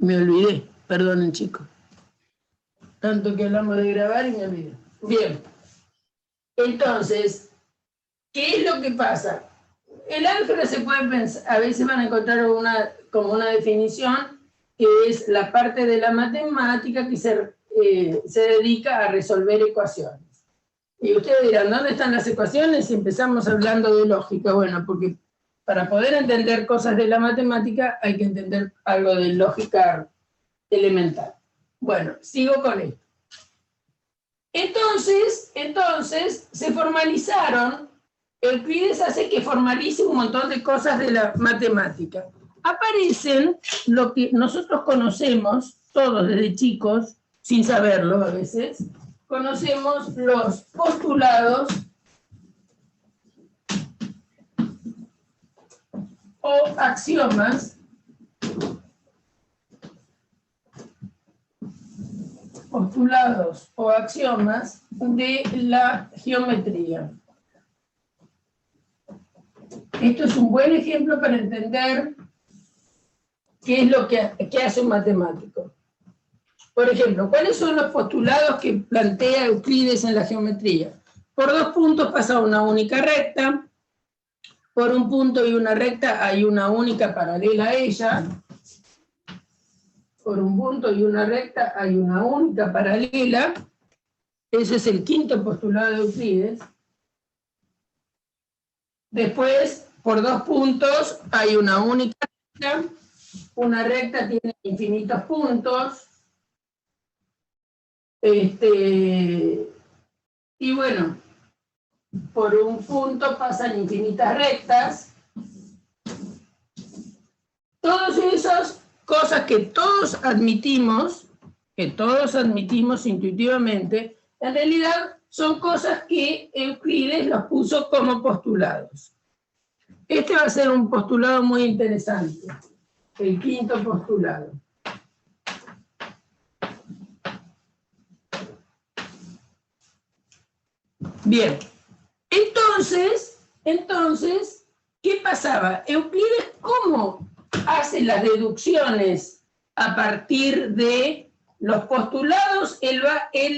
Me olvidé, perdonen chicos. Tanto que hablamos de grabar y me olvidé. Bien. Entonces, ¿qué es lo que pasa? El álgebra se puede pensar, a veces van a encontrar como una definición que es la parte de la matemática que se dedica a resolver ecuaciones. Y ustedes dirán, ¿dónde están las ecuaciones? Y empezamos hablando de lógica. Bueno, porque para poder entender cosas de la matemática hay que entender algo de lógica elemental. Bueno, sigo con esto. Entonces se formalizaron, Euclides hace que formalice un montón de cosas de la matemática. Aparecen lo que nosotros conocemos, todos desde chicos, sin saberlo a veces, conocemos los postulados o axiomas de la geometría. Esto es un buen ejemplo para entender qué es lo que hace un matemático. Por ejemplo, ¿cuáles son los postulados que plantea Euclides en la geometría? Por dos puntos pasa una única recta, por un punto y una recta hay una única paralela a ella, por un punto y una recta hay una única paralela, ese es el quinto postulado de Euclides. Después, por dos puntos hay una única recta, una recta tiene infinitos puntos, y bueno, por un punto pasan infinitas rectas. Todas esas cosas que todos admitimos intuitivamente, en realidad son cosas que Euclides los puso como postulados. Este va a ser un postulado muy interesante, el quinto postulado. Bien, entonces, ¿qué pasaba? Euclides, ¿cómo hace las deducciones a partir de los postulados? Él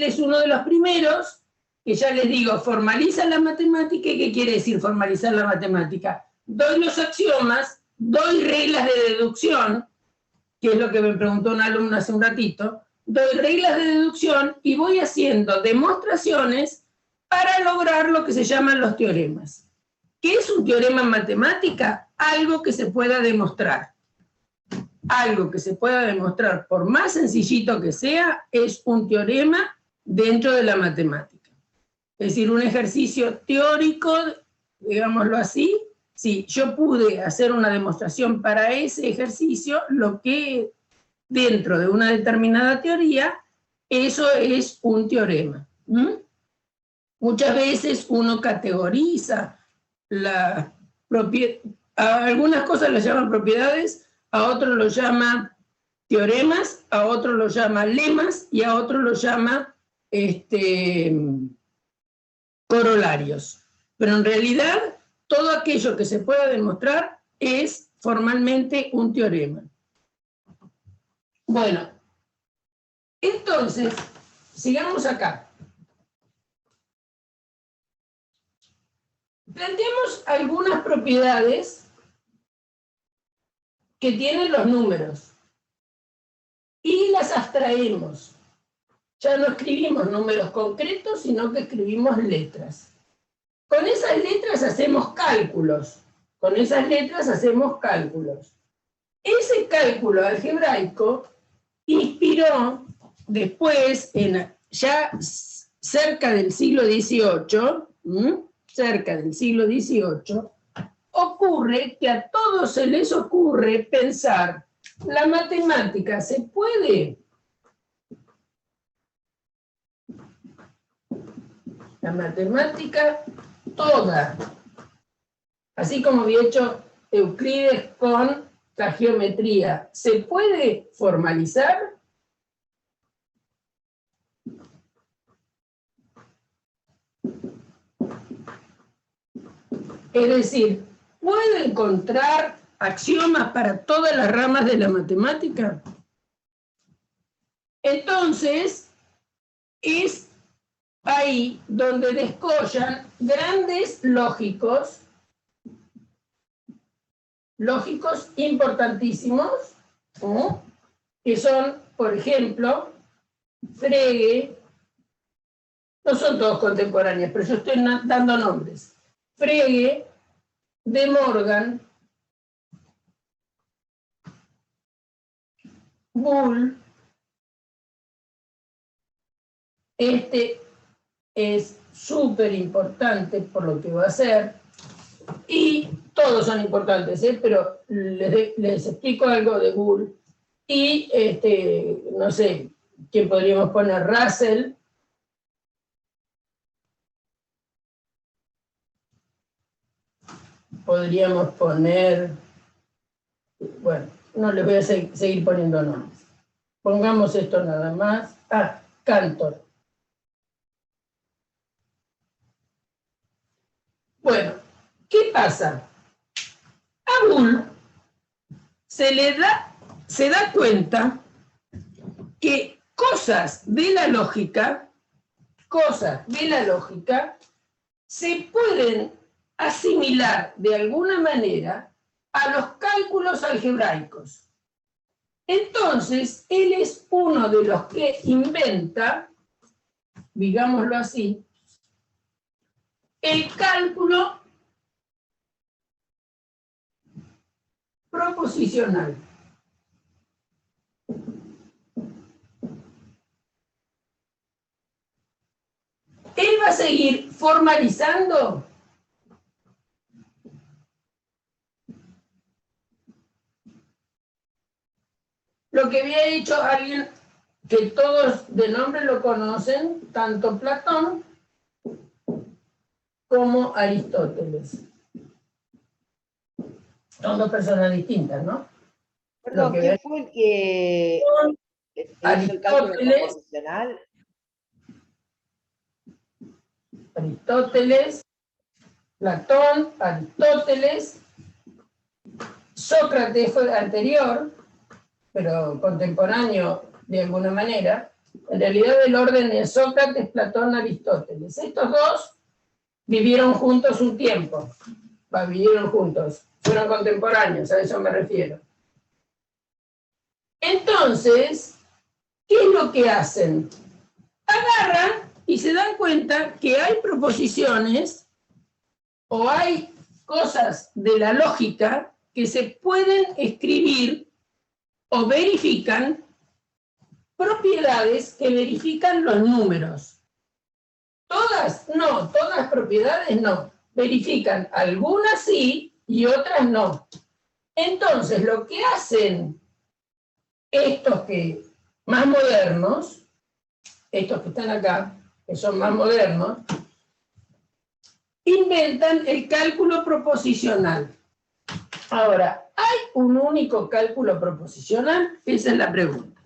es uno de los primeros, que ya les digo, formaliza la matemática. ¿Y qué quiere decir formalizar la matemática? Doy los axiomas, doy reglas de deducción, que es lo que me preguntó un alumno hace un ratito, doy reglas de deducción y voy haciendo demostraciones para lograr lo que se llaman los teoremas. ¿Qué es un teorema en matemática? Algo que se pueda demostrar. Algo que se pueda demostrar, por más sencillito que sea, es un teorema dentro de la matemática. Es decir, un ejercicio teórico, digámoslo así. Si yo pude hacer una demostración para ese ejercicio, lo que dentro de una determinada teoría, eso es un teorema. Muchas veces uno categoriza algunas cosas las llaman propiedades, a otros lo llama teoremas, a otros lo llama lemas y a otros lo llama corolarios. Pero en realidad, todo aquello que se pueda demostrar es formalmente un teorema. Bueno, entonces, sigamos acá. Planteemos algunas propiedades que tienen los números y las abstraemos. Ya no escribimos números concretos, sino que escribimos letras. Con esas letras hacemos cálculos. Ese cálculo algebraico inspiró después, ya cerca del siglo XVIII, ocurre que a todos se les ocurre pensar, la matemática se puede. La matemática toda, así como había hecho Euclides con la geometría, ¿se puede formalizar? Es decir, ¿puedo encontrar axiomas para todas las ramas de la matemática? Entonces, es ahí donde descollan grandes lógicos importantísimos, ¿no? Que son, por ejemplo, Frege, no son todos contemporáneos, pero yo estoy dando nombres. Frege, De Morgan, Boole, este es súper importante por lo que va a hacer, y todos son importantes, pero les explico algo de Boole, y no sé, ¿quién podríamos poner? Russell, podríamos poner, bueno, no les voy a seguir poniendo nombres. Pongamos esto nada más. Cantor. Bueno, ¿qué pasa? A Boole se da cuenta que cosas de la lógica se pueden asimilar de alguna manera a los cálculos algebraicos. Entonces, él es uno de los que inventa, digámoslo así, el cálculo proposicional. Él va a seguir formalizando lo que había dicho alguien que todos de nombre lo conocen, tanto Platón como Aristóteles. Son dos personas distintas, ¿no? Perdón, ¿quién fue el que hizo el cálculo proposicional? Aristóteles, Platón, Aristóteles, Sócrates fue anterior, pero contemporáneo de alguna manera. En realidad el orden es Sócrates, Platón, Aristóteles. Estos dos vivieron juntos un tiempo. Vivieron juntos, fueron contemporáneos, a eso me refiero. Entonces, ¿qué es lo que hacen? Agarran y se dan cuenta que hay proposiciones o hay cosas de la lógica que se pueden escribir o verifican propiedades que verifican los números. Todas no, todas propiedades no. Verifican algunas sí y otras no. Entonces, lo que hacen estos que más modernos, estos que están acá, que son más modernos, inventan el cálculo proposicional. Ahora, ¿hay un único cálculo proposicional? Esa es la pregunta.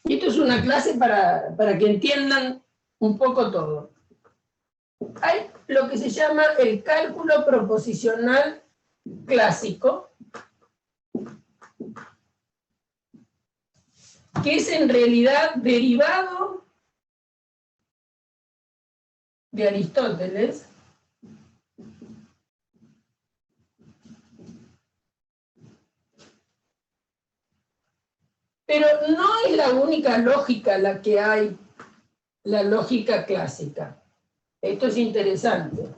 Y esto es una clase para que entiendan un poco todo. Hay lo que se llama el cálculo proposicional clásico, que es en realidad derivado de Aristóteles, pero no es la única lógica la que hay, la lógica clásica. Esto es interesante.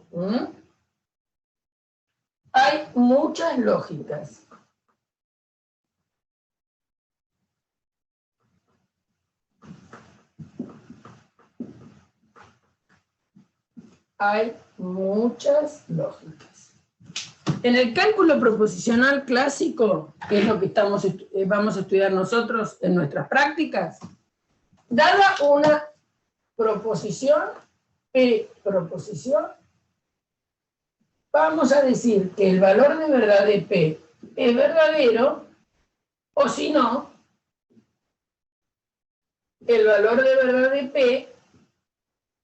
Hay muchas lógicas. Hay muchas lógicas. En el cálculo proposicional clásico, que es lo que vamos a estudiar nosotros en nuestras prácticas, dada una proposición, P-proposición, vamos a decir que el valor de verdad de P es verdadero, o si no, el valor de verdad de P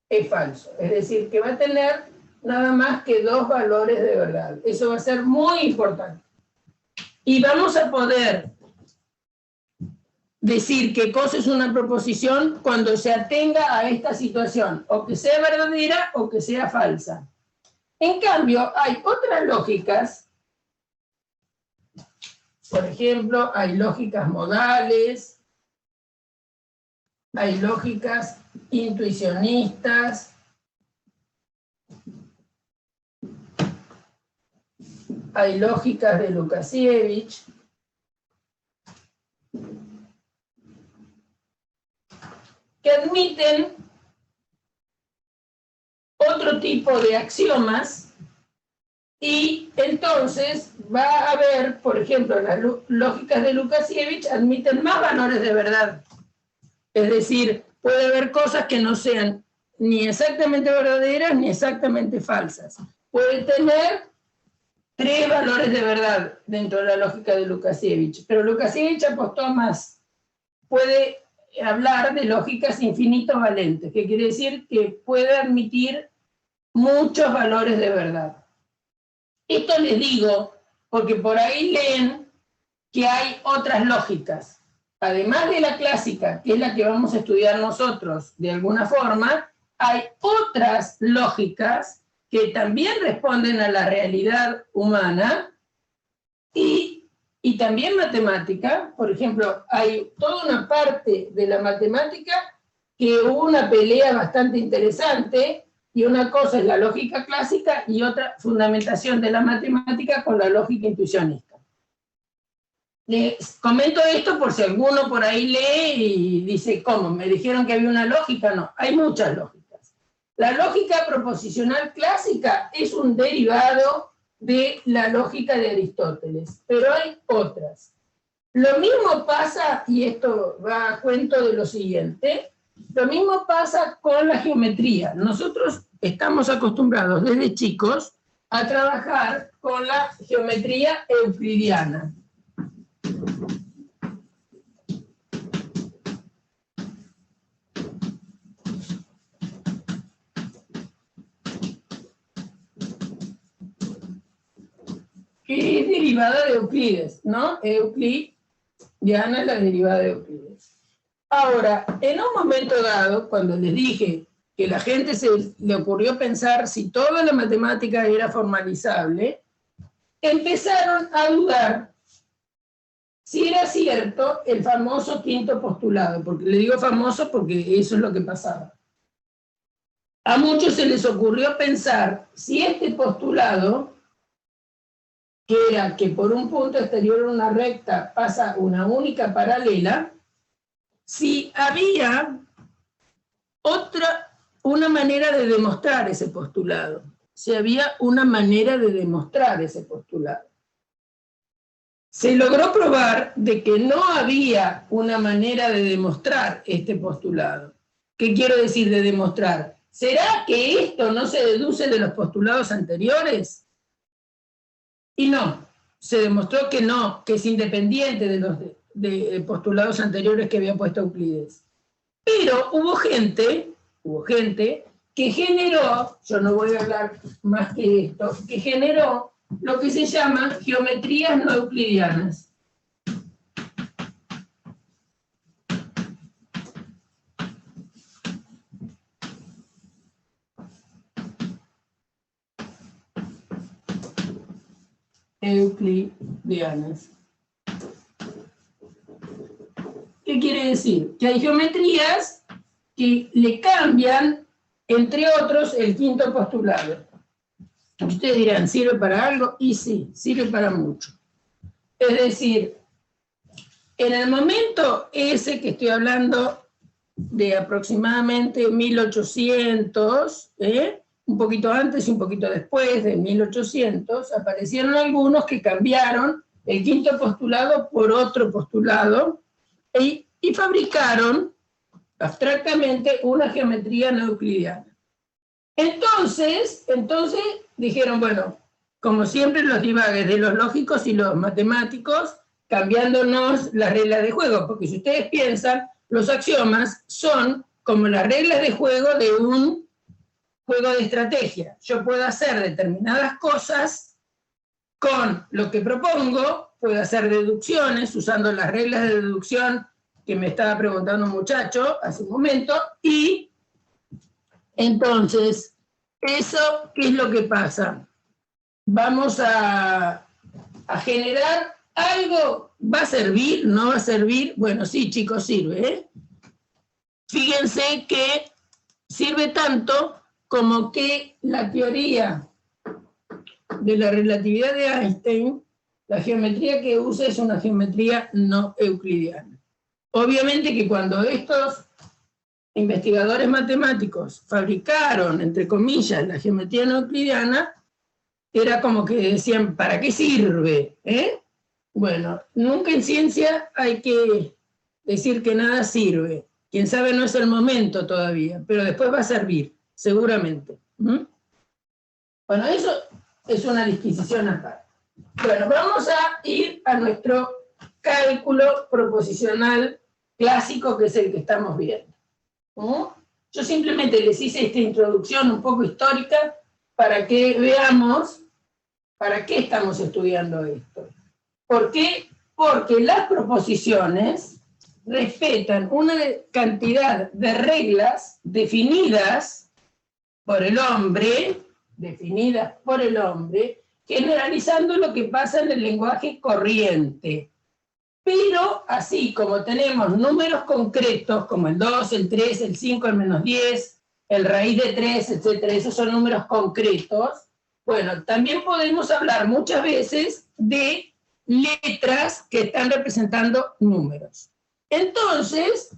es falso. Es decir, que va a tener nada más que dos valores de verdad. Eso va a ser muy importante. Y vamos a poder decir que cosa es una proposición cuando se atenga a esta situación, o que sea verdadera o que sea falsa. En cambio, hay otras lógicas, por ejemplo, hay lógicas modales, hay lógicas intuicionistas, hay lógicas de Lukasiewicz, que admiten otro tipo de axiomas, y entonces va a haber, por ejemplo, las lógicas de Lukasiewicz admiten más valores de verdad. Es decir, puede haber cosas que no sean ni exactamente verdaderas ni exactamente falsas. Puede tener 3 valores de verdad dentro de la lógica de Lukasiewicz, pero Lukasiewicz apostó más. Puede hablar de lógicas infinito valentes, que quiere decir que puede admitir muchos valores de verdad. Esto les digo porque por ahí leen que hay otras lógicas. Además de la clásica, que es la que vamos a estudiar nosotros de alguna forma, hay otras lógicas que también responden a la realidad humana y también matemática. Por ejemplo, hay toda una parte de la matemática que hubo una pelea bastante interesante, y una cosa es la lógica clásica y otra fundamentación de la matemática con la lógica intuicionista. Les comento esto por si alguno por ahí lee y dice, ¿cómo? ¿Me dijeron que había una lógica? No, hay muchas lógicas. La lógica proposicional clásica es un derivado de la lógica de Aristóteles, pero hay otras. Lo mismo pasa, y esto va a cuento de lo siguiente, lo mismo pasa con la geometría. Nosotros estamos acostumbrados desde chicos a trabajar con la geometría euclidiana. Que es derivada de Euclides, ¿no? Euclidiana es la derivada de Euclides. Ahora, en un momento dado, cuando les dije que a la gente se le ocurrió pensar si toda la matemática era formalizable, empezaron a dudar si era cierto el famoso quinto postulado, porque le digo famoso porque eso es lo que pasaba. A muchos se les ocurrió pensar si este postulado, que era que por un punto exterior de una recta pasa una única paralela, si había una manera de demostrar ese postulado, si había una manera de demostrar ese postulado. Se logró probar de que no había una manera de demostrar este postulado. ¿Qué quiero decir de demostrar? ¿Será que esto no se deduce de los postulados anteriores? Y no, se demostró que no, que es independiente de los postulados anteriores que había puesto Euclides. Pero hubo gente que generó, yo no voy a hablar más que esto, que generó lo que se llama geometrías no euclidianas. Euclidianas. ¿Qué quiere decir? Que hay geometrías que le cambian, entre otros, el quinto postulado. Ustedes dirán, ¿sirve para algo? Y sí, sirve para mucho. Es decir, en el momento ese que estoy hablando de aproximadamente 1800, un poquito antes y un poquito después de 1800, aparecieron algunos que cambiaron el quinto postulado por otro postulado y fabricaron abstractamente una geometría no euclidiana. Entonces dijeron, bueno, como siempre los divagues de los lógicos y los matemáticos, cambiándonos las reglas de juego, porque si ustedes piensan, los axiomas son como las reglas de juego de un juego de estrategia. Yo puedo hacer determinadas cosas con lo que propongo, puedo hacer deducciones usando las reglas de deducción que me estaba preguntando un muchacho hace un momento, y entonces, eso, ¿qué es lo que pasa? Vamos a generar algo, ¿va a servir? ¿No va a servir? Bueno, sí, chicos, sirve, ¿eh? Fíjense que sirve tanto como que la teoría de la relatividad de Einstein, la geometría que usa es una geometría no euclidiana. Obviamente que cuando estos investigadores matemáticos fabricaron, entre comillas, la geometría no euclidiana, era como que decían, ¿para qué sirve? Bueno, nunca en ciencia hay que decir que nada sirve. Quién sabe, no es el momento todavía, pero después va a servir, seguramente. Bueno, eso es una disquisición aparte. Bueno, vamos a ir a nuestro cálculo proposicional clásico, que es el que estamos viendo. Yo simplemente les hice esta introducción un poco histórica para que veamos para qué estamos estudiando esto. ¿Por qué? Porque las proposiciones respetan una cantidad de reglas definidas por el hombre, generalizando lo que pasa en el lenguaje corriente. Pero así como tenemos números concretos, como el 2, el 3, el 5, el menos 10, el raíz de 3, etcétera, esos son números concretos, bueno, también podemos hablar muchas veces de letras que están representando números. Entonces,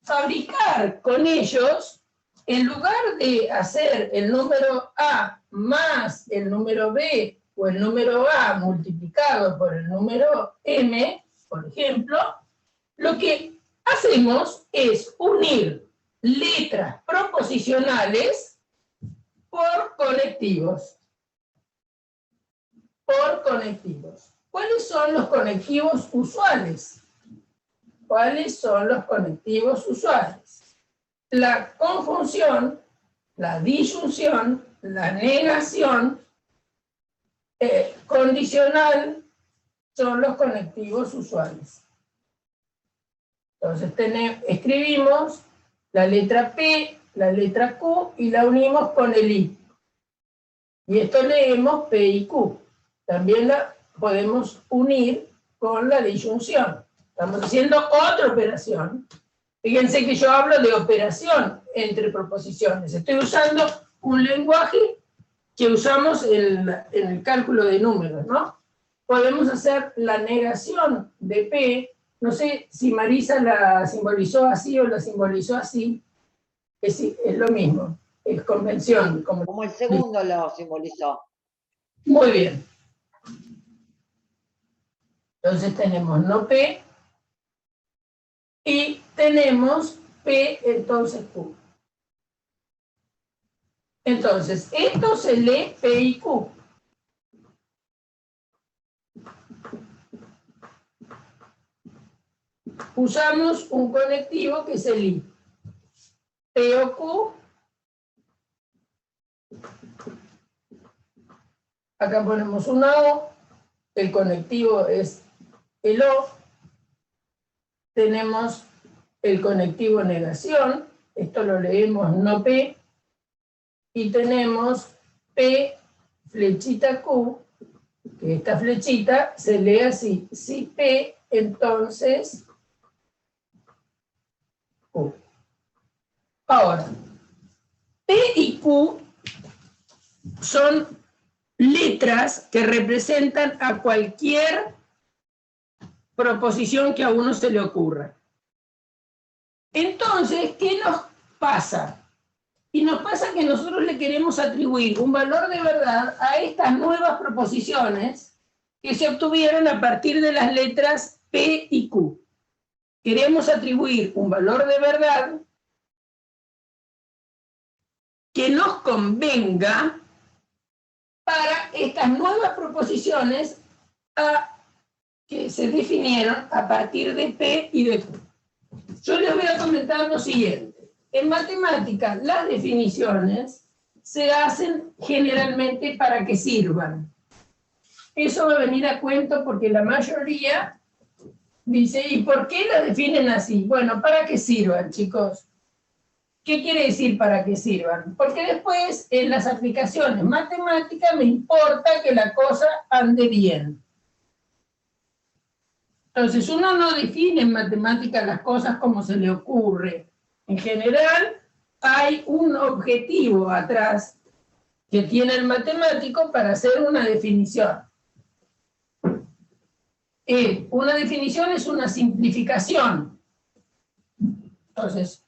fabricar con ellos, en lugar de hacer el número A más el número B, o el número A multiplicado por el número M, por ejemplo, lo que hacemos es unir letras proposicionales por conectivos. ¿Cuáles son los conectivos usuales? La conjunción, la disyunción, la negación, condicional, son los conectivos usuales. Entonces escribimos la letra P, la letra Q y la unimos con el I. Y esto leemos P y Q. También la podemos unir con la disyunción. Estamos haciendo otra operación. Fíjense que yo hablo de operación entre proposiciones. Estoy usando un lenguaje que usamos en el cálculo de números, ¿no? Podemos hacer la negación de P. No sé si Marisa la simbolizó así o la simbolizó así. Es lo mismo, es convención. Como el segundo lo simbolizó. Muy bien. Entonces tenemos no P y tenemos P, entonces Q. Entonces, esto se lee P y Q. Usamos un conectivo que es el I. P o Q. Acá ponemos una O. El conectivo es el O. Tenemos el conectivo negación. Esto lo leemos no P. Y tenemos P flechita Q, que esta flechita se lee así. Si P, entonces Q. Ahora, P y Q son letras que representan a cualquier proposición que a uno se le ocurra. Entonces, ¿qué nos pasa? Y nos pasa que nosotros le queremos atribuir un valor de verdad a estas nuevas proposiciones que se obtuvieron a partir de las letras P y Q. Queremos atribuir un valor de verdad que nos convenga para estas nuevas proposiciones que se definieron a partir de P y de Q. Yo les voy a comentar lo siguiente. En matemáticas, las definiciones se hacen generalmente para que sirvan. Eso va a venir a cuento porque la mayoría Dice, ¿y por qué la definen así? Bueno, ¿para qué sirvan, chicos? ¿Qué quiere decir para qué sirvan? Porque después, en las aplicaciones matemáticas, me importa que la cosa ande bien. Entonces, uno no define en matemáticas las cosas como se le ocurre. En general, hay un objetivo atrás que tiene el matemático para hacer una definición. Una definición es una simplificación. Entonces,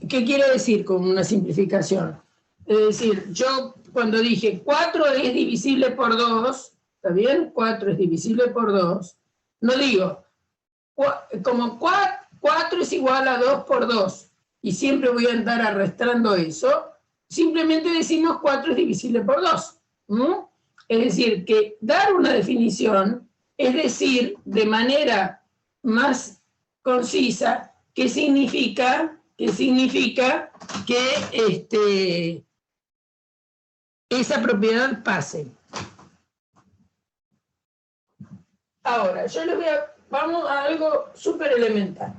¿qué quiere decir con una simplificación? Es decir, yo cuando dije 4 es divisible por 2, ¿está bien? 4 es divisible por 2, no digo, como 4 es igual a 2 por 2, y siempre voy a andar arrastrando eso, simplemente decimos 4 es divisible por 2. Es decir, que dar una definición es decir de manera más concisa qué significa que esa propiedad pase. Ahora, yo les vamos a algo súper elemental.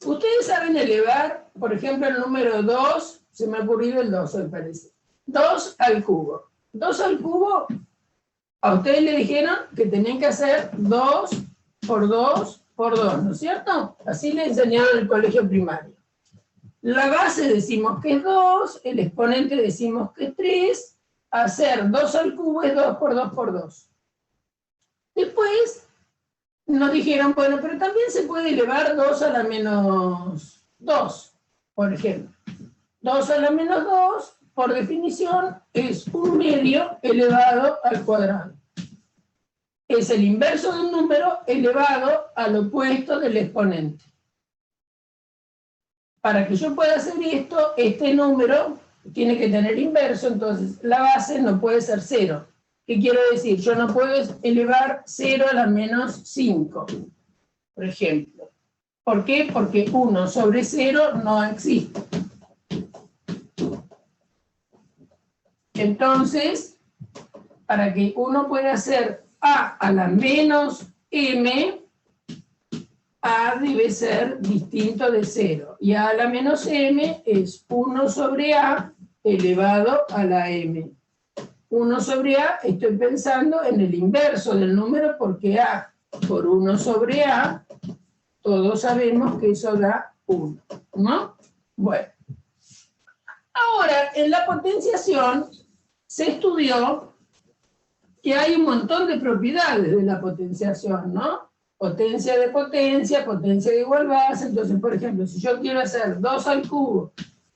Ustedes saben elevar, por ejemplo, el número 2, se me ha ocurrido el 2 hoy parece, 2 al cubo. 2 al cubo, a ustedes le dijeron que tenían que hacer 2 por 2 por 2, ¿no es cierto? Así le enseñaron en el colegio primario. La base decimos que es 2, el exponente decimos que es 3, hacer 2 al cubo es 2 por 2 por 2. Después nos dijeron, bueno, pero también se puede elevar 2 a la menos 2, por ejemplo. 2 a la menos 2, por definición, es 1/2 elevado al cuadrado. Es el inverso de un número elevado al opuesto del exponente. Para que yo pueda hacer esto, este número tiene que tener inverso, entonces la base no puede ser 0. ¿Qué quiero decir? Yo no puedo elevar 0 a la menos 5, por ejemplo. ¿Por qué? Porque 1 sobre 0 no existe. Entonces, para que uno pueda hacer a la menos m, a debe ser distinto de 0. Y a la menos m es 1 sobre a elevado a la m. 1 sobre a, estoy pensando en el inverso del número, porque a por 1 sobre a, todos sabemos que eso da 1, ¿no? Bueno. Ahora, en la potenciación se estudió que hay un montón de propiedades de la potenciación, ¿no? Potencia de potencia, potencia de igual base. Entonces, por ejemplo, si yo quiero hacer 2 al cubo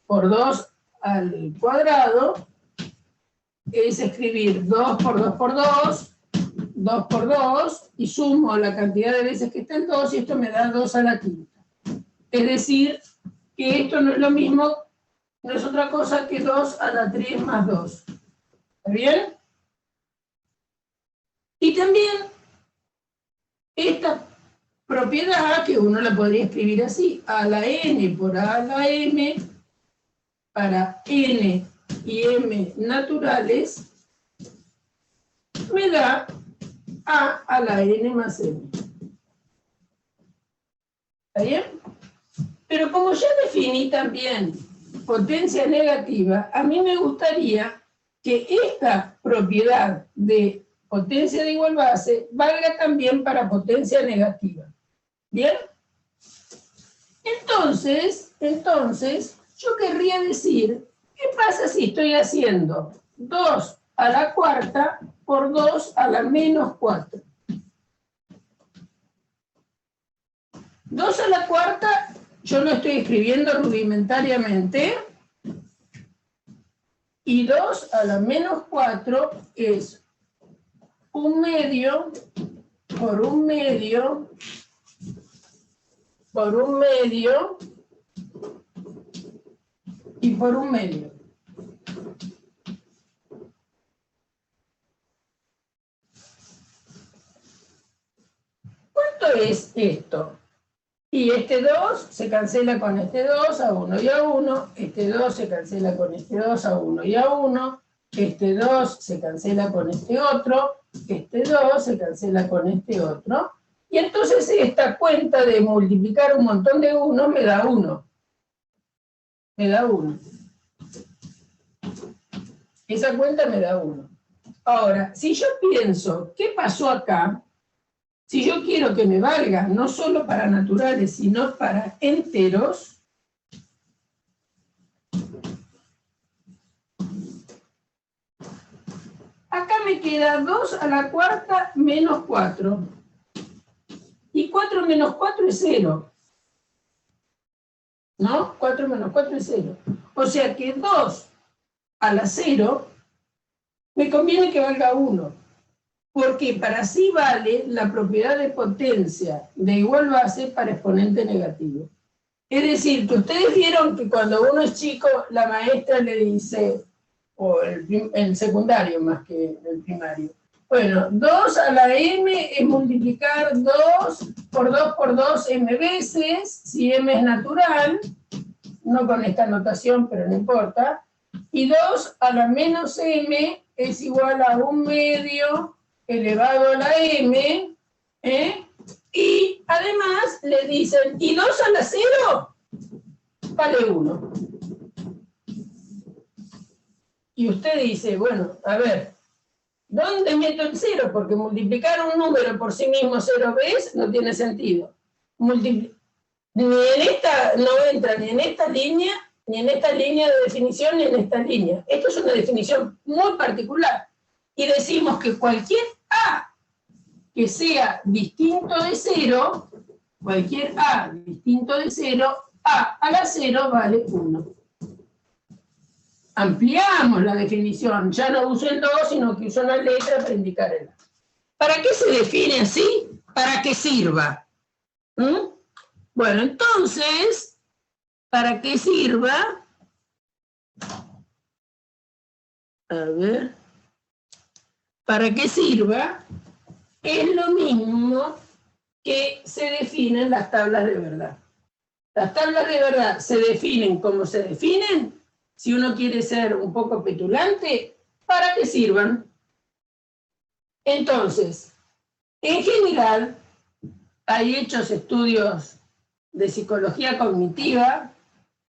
por 2 al cuadrado, es escribir 2 por 2 por 2, 2 por 2, y sumo la cantidad de veces que está el 2, y esto me da 2 a la quinta. Es decir, que esto no es lo mismo, no es otra cosa que 2 a la 3 más 2. ¿Está bien? Y también esta propiedad, que uno la podría escribir así, a la n por a la m, para n y m naturales, me da a la n más m. ¿Está bien? Pero como ya definí también potencia negativa, a mí me gustaría que esta propiedad de potencia de igual base valga también para potencia negativa. ¿Bien? Entonces, yo querría decir, ¿qué pasa si estoy haciendo 2 a la cuarta por 2 a la menos 4? 2 a la cuarta, yo lo estoy escribiendo rudimentariamente, y 2 a la menos 4 es 1/2 por 1/2 por 1/2 y por 1/2. ¿Cuánto es esto? Y este 2 se cancela con este 2 a 1 y a 1, este 2 se cancela con este 2 a 1 y a 1, este 2 se cancela con este otro, Este 2 se cancela con este otro. Y entonces esta cuenta de multiplicar un montón de 1 me da 1. Me da 1. Esa cuenta me da 1. Ahora, si yo pienso, ¿qué pasó acá? Si yo quiero que me valga no solo para naturales, sino para enteros, acá me queda 2 a la cuarta menos 4. Y 4 menos 4 es 0. ¿No? 4 menos 4 es 0. O sea que 2 a la 0 me conviene que valga 1. Porque para sí vale la propiedad de potencia de igual base para exponente negativo. Es decir, que ustedes vieron que cuando uno es chico, la maestra le dice, o el secundario más que el primario, bueno, 2 a la m es multiplicar 2 por 2 m veces, si m es natural, no con esta notación, pero no importa, y 2 a la menos m es igual a 1/2 elevado a la m, y además le dicen, ¿y 2 a la 0? Vale 1. Y usted dice, bueno, a ver, ¿dónde meto el 0? Porque multiplicar un número por sí mismo 0 veces no tiene sentido. Ni en esta, no entra ni en esta línea, ni en esta línea de definición, ni en esta línea. Esto es una definición muy particular. Y decimos que cualquier A que sea distinto de 0, cualquier A distinto de 0, A a la 0 vale 1. Ampliamos la definición, ya no uso el 2, sino que uso una letra para indicar el A. ¿Para qué se define así? Para que sirva. Bueno, entonces, para que sirva, a ver, para que sirva, es lo mismo que se definen las tablas de verdad. Las tablas de verdad se definen como se definen, si uno quiere ser un poco petulante, para que sirvan. Entonces, en general, hay hechos estudios de psicología cognitiva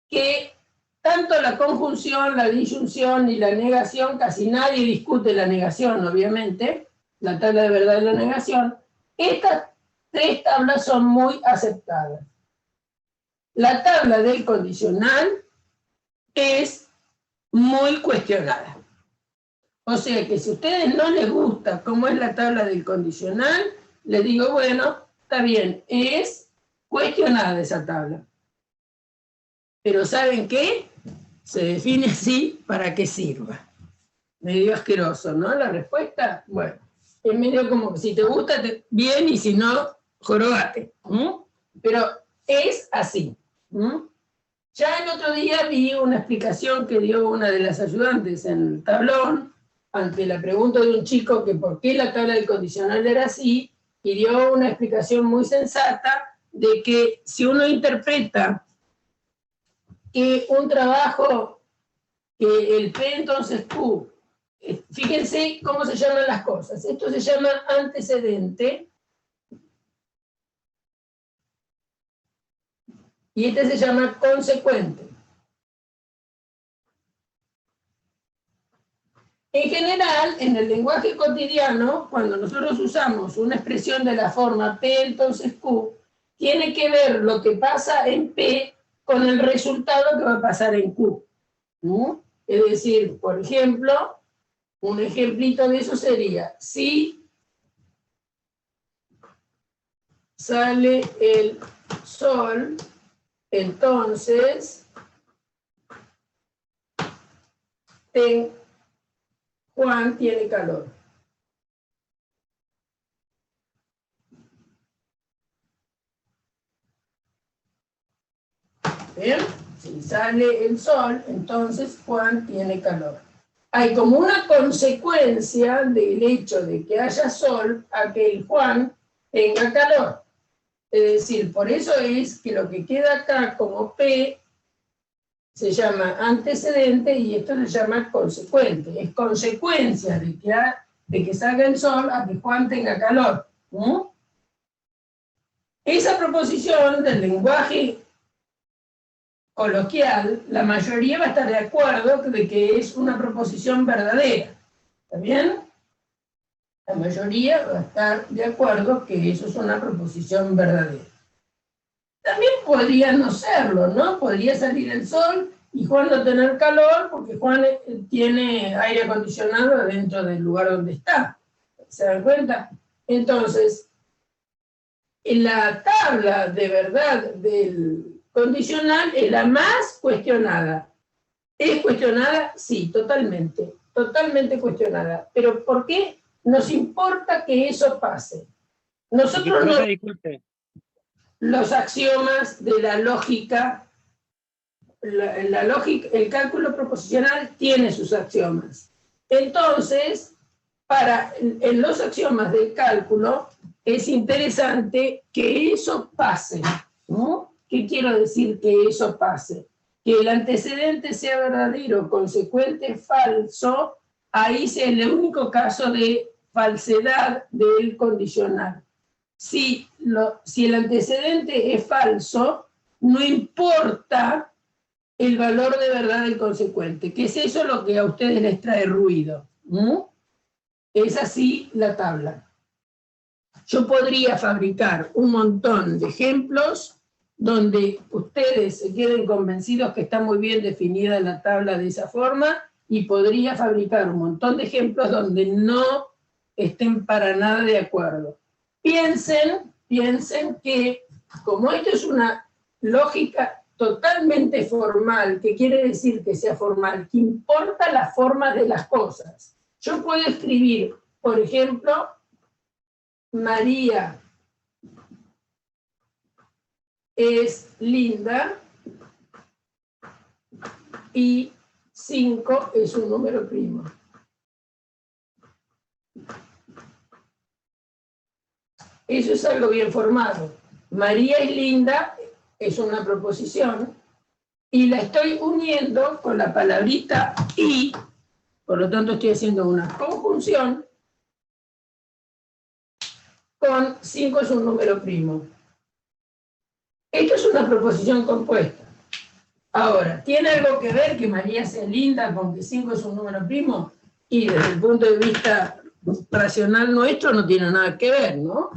que tanto la conjunción, la disyunción y la negación, casi nadie discute la negación, obviamente, la tabla de verdad y la negación, estas tres tablas son muy aceptadas. La tabla del condicional es muy cuestionada. O sea que si a ustedes no les gusta cómo es la tabla del condicional, les digo, bueno, está bien, es cuestionada esa tabla. Pero ¿saben qué? Se define así para que sirva. Medio asqueroso, ¿no? La respuesta, bueno, es medio como que si te gusta, bien, y si no, jorobate. Pero es así. Ya el otro día vi una explicación que dio una de las ayudantes en el tablón, ante la pregunta de un chico que por qué la tabla del condicional era así, y dio una explicación muy sensata de que si uno interpreta un trabajo, que el P entonces Q, fíjense cómo se llaman las cosas. Esto se llama antecedente, y este se llama consecuente. En general, en el lenguaje cotidiano, cuando nosotros usamos una expresión de la forma P entonces Q, tiene que ver lo que pasa en P con el resultado que va a pasar en Q. Es decir, por ejemplo, un ejemplito de eso sería, si sale el sol, entonces Juan tiene calor. ¿Bien? Si sale el sol, entonces Juan tiene calor. Hay como una consecuencia del hecho de que haya sol a que el Juan tenga calor. Es decir, por eso es que lo que queda acá como P se llama antecedente y esto se llama consecuente. Es consecuencia de que de que salga el sol a que Juan tenga calor. Esa proposición del lenguaje coloquial, la mayoría va a estar de acuerdo de que es una proposición verdadera. ¿Está bien? La mayoría va a estar de acuerdo que eso es una proposición verdadera. También podría no serlo, ¿no? Podría salir el sol y Juan no tener calor porque Juan tiene aire acondicionado dentro del lugar donde está. ¿Se dan cuenta? Entonces, en la tabla de verdad del condicional es la más cuestionada. ¿Es cuestionada? Sí, totalmente. Totalmente cuestionada. ¿Pero por qué nos importa que eso pase? Nosotros no... Los axiomas de la lógica, la lógica, el cálculo proposicional tiene sus axiomas. Entonces, en los axiomas del cálculo es interesante que eso pase, ¿no? ¿Qué quiero decir que eso pase? Que el antecedente sea verdadero, consecuente, falso, ahí es el único caso de falsedad del condicional. Si el antecedente es falso, no importa el valor de verdad del consecuente, que es eso lo que a ustedes les trae ruido. Es así la tabla. Yo podría fabricar un montón de ejemplos donde ustedes se queden convencidos que está muy bien definida la tabla de esa forma, y podría fabricar un montón de ejemplos donde no estén para nada de acuerdo. Piensen que, como esto es una lógica totalmente formal, que quiere decir que sea formal, que importa la forma de las cosas. Yo puedo escribir, por ejemplo, María es linda y 5 es un número primo. Eso es algo bien formado. María es linda es una proposición y la estoy uniendo con la palabrita y, por lo tanto estoy haciendo una conjunción con 5 es un número primo. Esto es una proposición compuesta. Ahora, ¿tiene algo que ver que María sea linda con que 5 es un número primo? Y desde el punto de vista racional nuestro no tiene nada que ver, ¿no?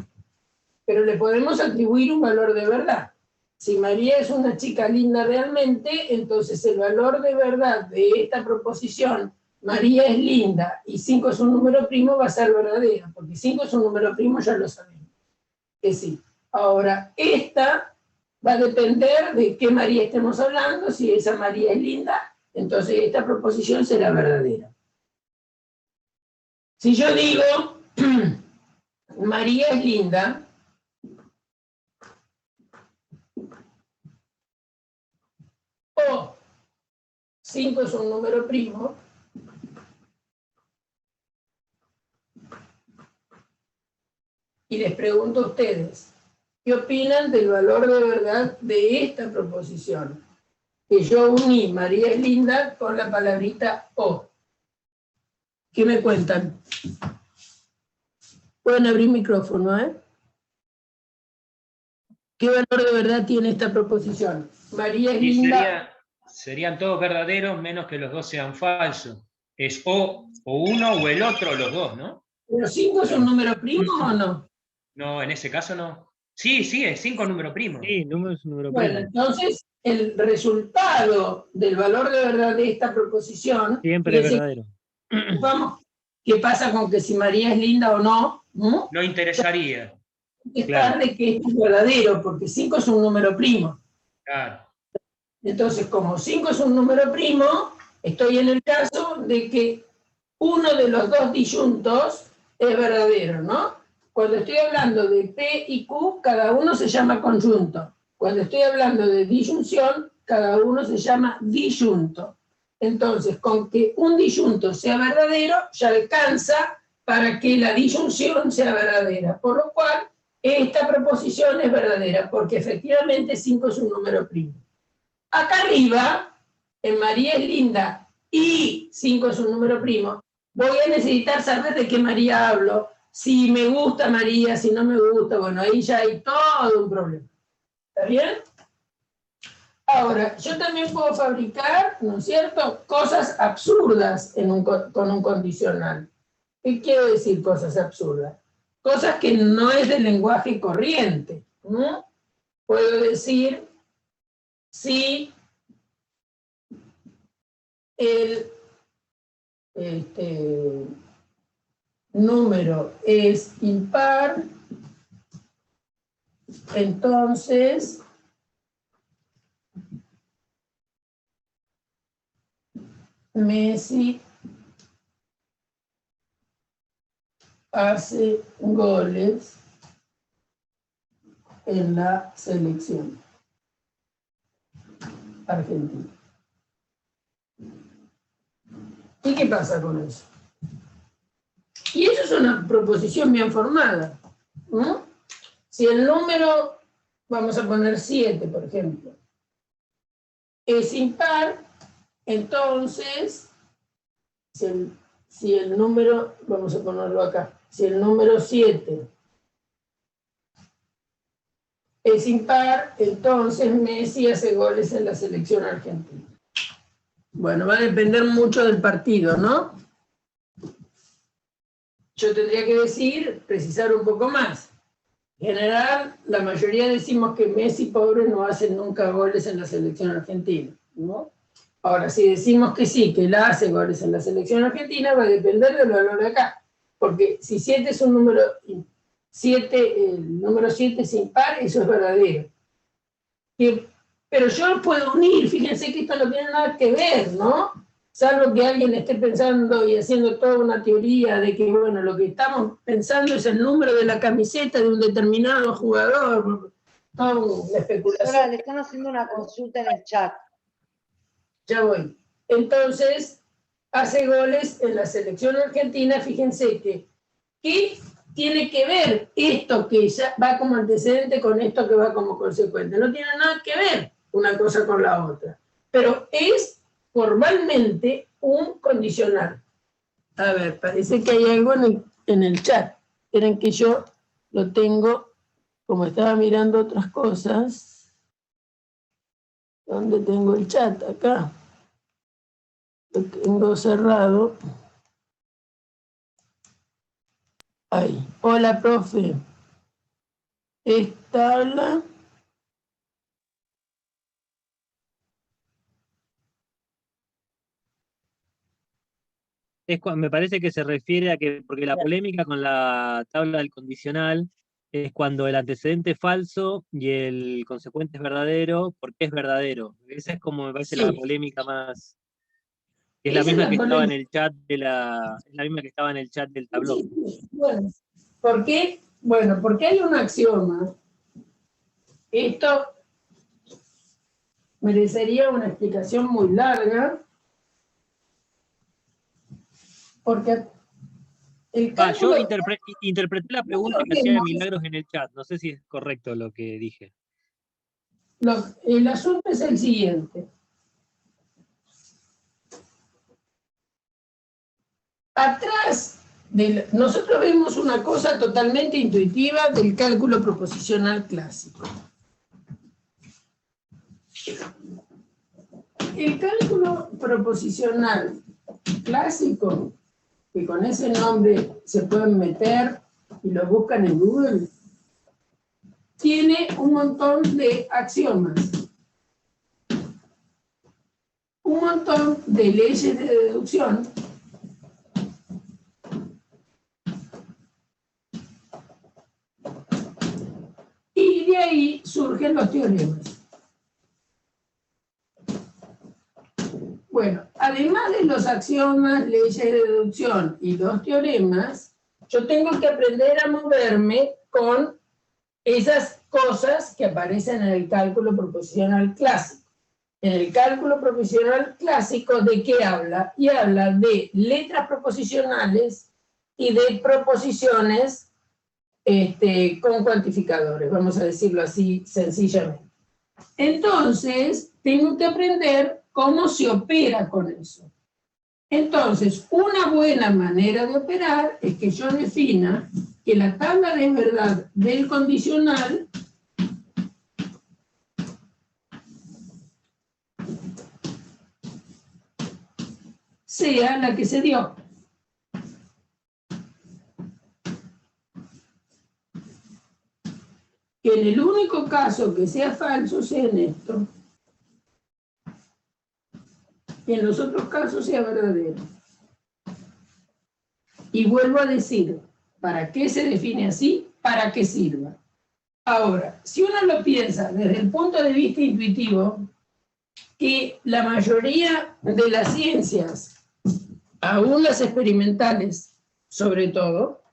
Pero le podemos atribuir un valor de verdad. Si María es una chica linda realmente, entonces el valor de verdad de esta proposición, María es linda y 5 es un número primo, va a ser verdadera, porque 5 es un número primo, ya lo sabemos. Que sí. Ahora, esta va a depender de qué María estemos hablando. Si esa María es linda, entonces esta proposición será verdadera. Si yo digo, María es linda, o 5 es un número primo, y les pregunto a ustedes, ¿qué opinan del valor de verdad de esta proposición? Que yo uní María es linda con la palabrita o. ¿Qué me cuentan? Pueden abrir micrófono, ¿eh? ¿Qué valor de verdad tiene esta proposición? María es linda. Serían todos verdaderos, menos que los dos sean falsos. Es o uno o el otro, los dos, ¿no? ¿Pero 5 es un número primo o no? No, en ese caso no. Sí, es 5 número primo. Sí, número es un número primo. Bueno, entonces el resultado del valor de verdad de esta proposición siempre es verdadero. Vamos, ¿qué pasa con que si María es linda o no? No interesaría. Claro. De que esto es verdadero, porque 5 es un número primo. Claro. Entonces, como 5 es un número primo, estoy en el caso de que uno de los dos disyuntos es verdadero, ¿no? Cuando estoy hablando de P y Q, cada uno se llama conjunto. Cuando estoy hablando de disyunción, cada uno se llama disyunto. Entonces, con que un disyunto sea verdadero, ya alcanza para que la disyunción sea verdadera. Por lo cual, esta proposición es verdadera, porque efectivamente 5 es un número primo. Acá arriba, en María es linda y 5 es un número primo, voy a necesitar saber de qué María hablo, si me gusta María, si no me gusta, bueno, ahí ya hay todo un problema. ¿Está bien? Ahora, yo también puedo fabricar, ¿no es cierto?, cosas absurdas con un condicional. ¿Qué quiero decir cosas absurdas? Cosas que no es del lenguaje corriente, ¿no? Puedo decir si el número es impar, entonces Messi hace goles en la selección argentina. ¿Y qué pasa con eso? Y eso es una proposición bien formada, ¿no? Si el número, vamos a poner 7, por ejemplo, es impar, entonces, si el número, vamos a ponerlo acá, si el número 7 es impar, entonces Messi hace goles en la selección argentina. Bueno, va a depender mucho del partido, ¿no? Yo tendría que decir, precisar un poco más. En general, la mayoría decimos que Messi, pobre, no hace nunca goles en la selección argentina, ¿no? Ahora, si decimos que sí, que él hace goles en la selección argentina, va a depender del valor de acá. Porque si 7 es un número, el número 7 es impar, eso es verdadero. Pero yo puedo unir, fíjense que esto no tiene nada que ver, ¿no? Salvo que alguien esté pensando y haciendo toda una teoría de que, bueno, lo que estamos pensando es el número de la camiseta de un determinado jugador, toda una especulación. Ahora le están haciendo una consulta en el chat. Ya voy. Entonces, hace goles en la selección argentina, fíjense que, ¿qué tiene que ver esto que ya va como antecedente con esto que va como consecuente? No tiene nada que ver una cosa con la otra, pero es formalmente un condicional. A ver, parece que hay algo en el chat. Esperen que yo lo tengo, como estaba mirando otras cosas. ¿Dónde tengo el chat? Acá. Lo tengo cerrado. Ahí. Hola, profe. Esta habla. Me parece que se refiere a que, porque la polémica con la tabla del condicional es cuando el antecedente es falso y el consecuente es verdadero, porque es verdadero. Esa es como me parece la polémica más. Es la misma que estaba en el chat es la misma que estaba en el chat del tablón. Sí. Bueno, ¿por qué? Bueno, porque hay un axioma. Esto merecería una explicación muy larga. Porque el cálculo... Yo interpreté la pregunta que hacía Milagros en el chat. No sé si es correcto lo que dije. El asunto es el siguiente. Atrás, nosotros vemos una cosa totalmente intuitiva del cálculo proposicional clásico. El cálculo proposicional clásico, que con ese nombre se pueden meter y lo buscan en Google, tiene un montón de axiomas, un montón de leyes de deducción y de ahí surgen los teoremas. Bueno, además de los axiomas, leyes de deducción y los teoremas, yo tengo que aprender a moverme con esas cosas que aparecen en el cálculo proposicional clásico. En el cálculo proposicional clásico, ¿de qué habla? Y habla de letras proposicionales y de proposiciones con cuantificadores, vamos a decirlo así sencillamente. Entonces, tengo que aprender cómo se opera con eso. Entonces, una buena manera de operar es que yo defina que la tabla de verdad del condicional sea la que se dio. Que en el único caso que sea falso sea en esto. Y en los otros casos sea verdadero. Y vuelvo a decir, ¿para qué se define así? Para que sirva. Ahora, si uno lo piensa desde el punto de vista intuitivo, que la mayoría de las ciencias, aún las experimentales sobre todo,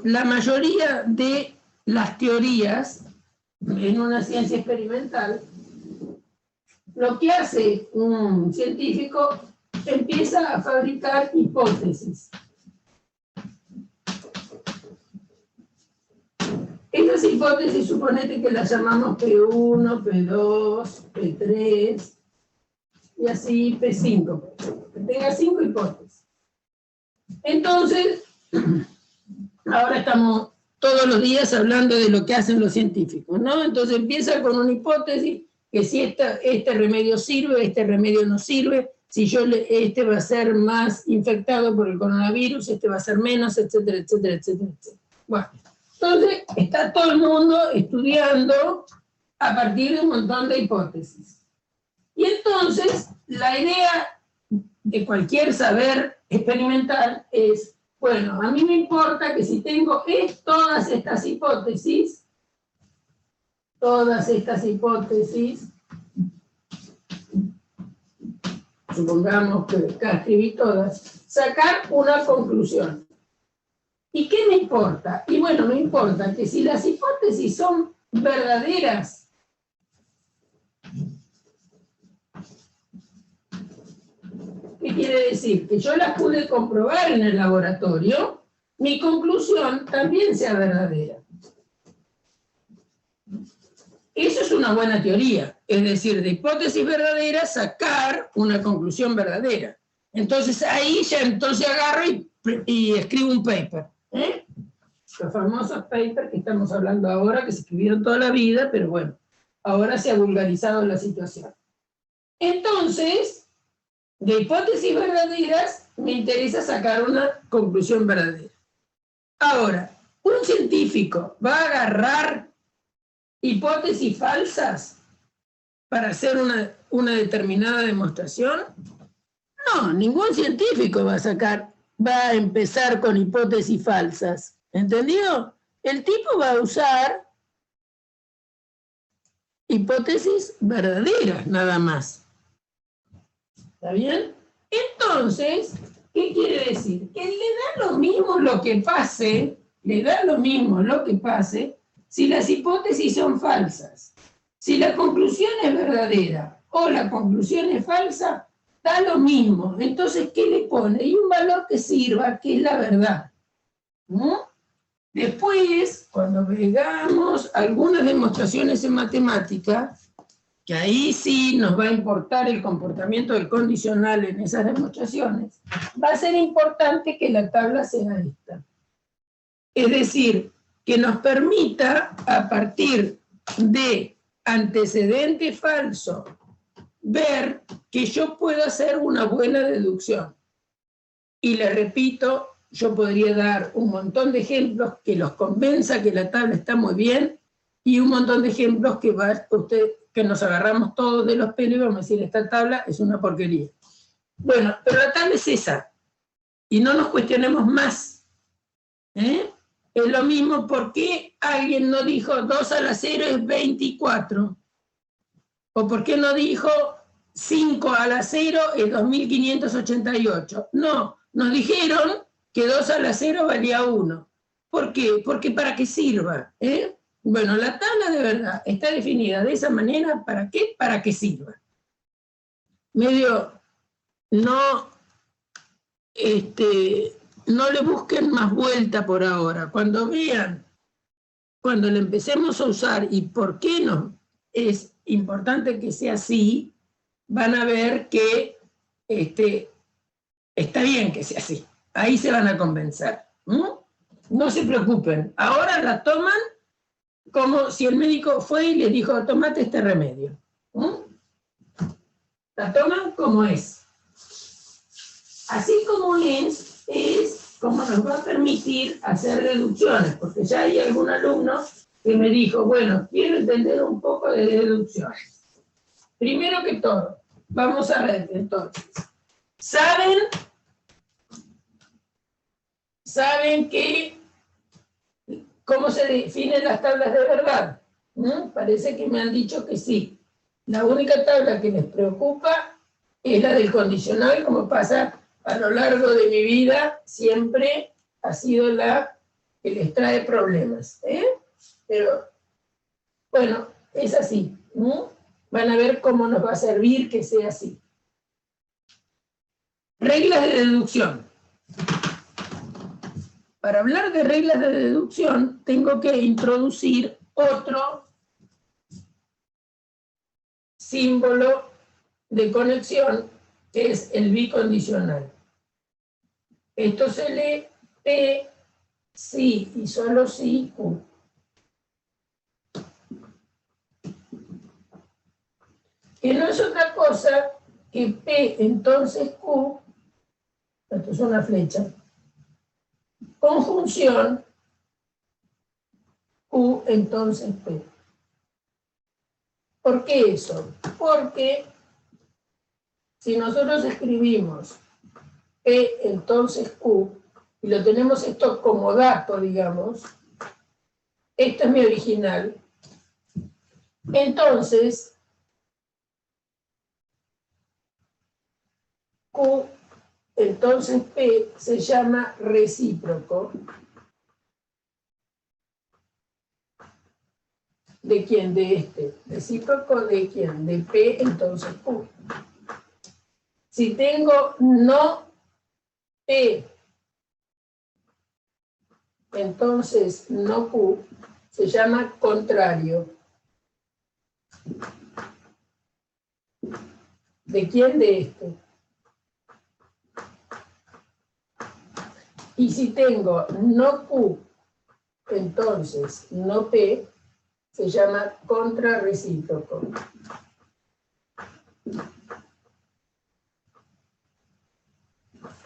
la mayoría de las teorías en una ciencia experimental, lo que hace un científico empieza a fabricar hipótesis. Estas hipótesis, suponete que las llamamos P1, P2, P3, y así P5, que tenga 5 hipótesis. Entonces, ahora estamos todos los días hablando de lo que hacen los científicos, ¿no? Entonces empieza con una hipótesis, que si este remedio sirve, este remedio no sirve, si este va a ser más infectado por el coronavirus, este va a ser menos, etcétera, etcétera, etcétera, etcétera. Bueno, entonces está todo el mundo estudiando a partir de un montón de hipótesis. Y entonces la idea de cualquier saber experimental es, bueno, a mí me importa que si tengo todas estas hipótesis, supongamos que acá escribí todas, sacar una conclusión. ¿Y qué me importa? Y bueno, me importa que si las hipótesis son verdaderas, ¿qué quiere decir? Que yo las pude comprobar en el laboratorio, mi conclusión también sea verdadera. Eso es una buena teoría, es decir, de hipótesis verdaderas sacar una conclusión verdadera. Entonces ahí ya agarro y escribo un paper. Los famosos papers que estamos hablando ahora, que se escribieron toda la vida, pero bueno, ahora se ha vulgarizado la situación. Entonces, de hipótesis verdaderas, me interesa sacar una conclusión verdadera. Ahora, ¿un científico va a agarrar hipótesis falsas para hacer una determinada demostración? No, ningún científico va a empezar con hipótesis falsas. ¿Entendido? El tipo va a usar hipótesis verdaderas, nada más. ¿Está bien? Entonces, ¿qué quiere decir? Que le da lo mismo lo que pase, si las hipótesis son falsas. Si la conclusión es verdadera o la conclusión es falsa, da lo mismo. Entonces, ¿qué le pone? Y un valor que sirva, que es la verdad. ¿No? Después, cuando veamos algunas demostraciones en matemática, que ahí sí nos va a importar el comportamiento del condicional en esas demostraciones, va a ser importante que la tabla sea esta. Es decir, que nos permita, a partir de antecedente falso, ver que yo puedo hacer una buena deducción. Y le repito, yo podría dar un montón de ejemplos que los convenza que la tabla está muy bien, y un montón de ejemplos que nos agarramos todos de los pelos y vamos a decir, esta tabla es una porquería. Bueno, pero la tabla es esa, y no nos cuestionemos más. Es lo mismo, ¿por qué alguien no dijo 2 a la 0 es 24? ¿O por qué no dijo 5 a la 0 es 2588? No, nos dijeron que 2 a la 0 valía 1. ¿Por qué? Porque para que sirva. Bueno, la tabla de verdad está definida de esa manera, ¿para qué? Para que sirva. No le busquen más vuelta por ahora. Cuando vean, cuando le empecemos a usar y por qué no es importante que sea así, van a ver que está bien que sea así. Ahí se van a convencer. No se preocupen. Ahora la toman como si el médico fue y les dijo, tomate este remedio. La toman como es. Así como es como nos va a permitir hacer deducciones, porque ya hay algún alumno que me dijo, bueno, quiero entender un poco de deducciones. Primero que todo, vamos a ver entonces. ¿Saben que cómo se definen las tablas de verdad? Parece que me han dicho que sí. La única tabla que les preocupa es la del condicional, como pasa a lo largo de mi vida, siempre ha sido la que les trae problemas. Pero, bueno, es así. Van a ver cómo nos va a servir que sea así. Reglas de deducción. Para hablar de reglas de deducción, tengo que introducir otro símbolo de conexión, que es el bicondicional. Esto se lee P, sí y solo sí, Q. Que no es otra cosa que P, entonces Q, esto es una flecha, conjunción Q, entonces P. ¿Por qué eso? Porque si nosotros escribimos P, entonces Q, y lo tenemos esto como dato, digamos, esto es mi original, entonces Q, entonces P, se llama recíproco. ¿De quién? De este. ¿Recíproco de quién? De P, entonces Q. Si tengo no P, entonces no Q, se llama contrario. ¿De quién? De este. Y si tengo no Q, entonces no P, se llama contrarrecíproco.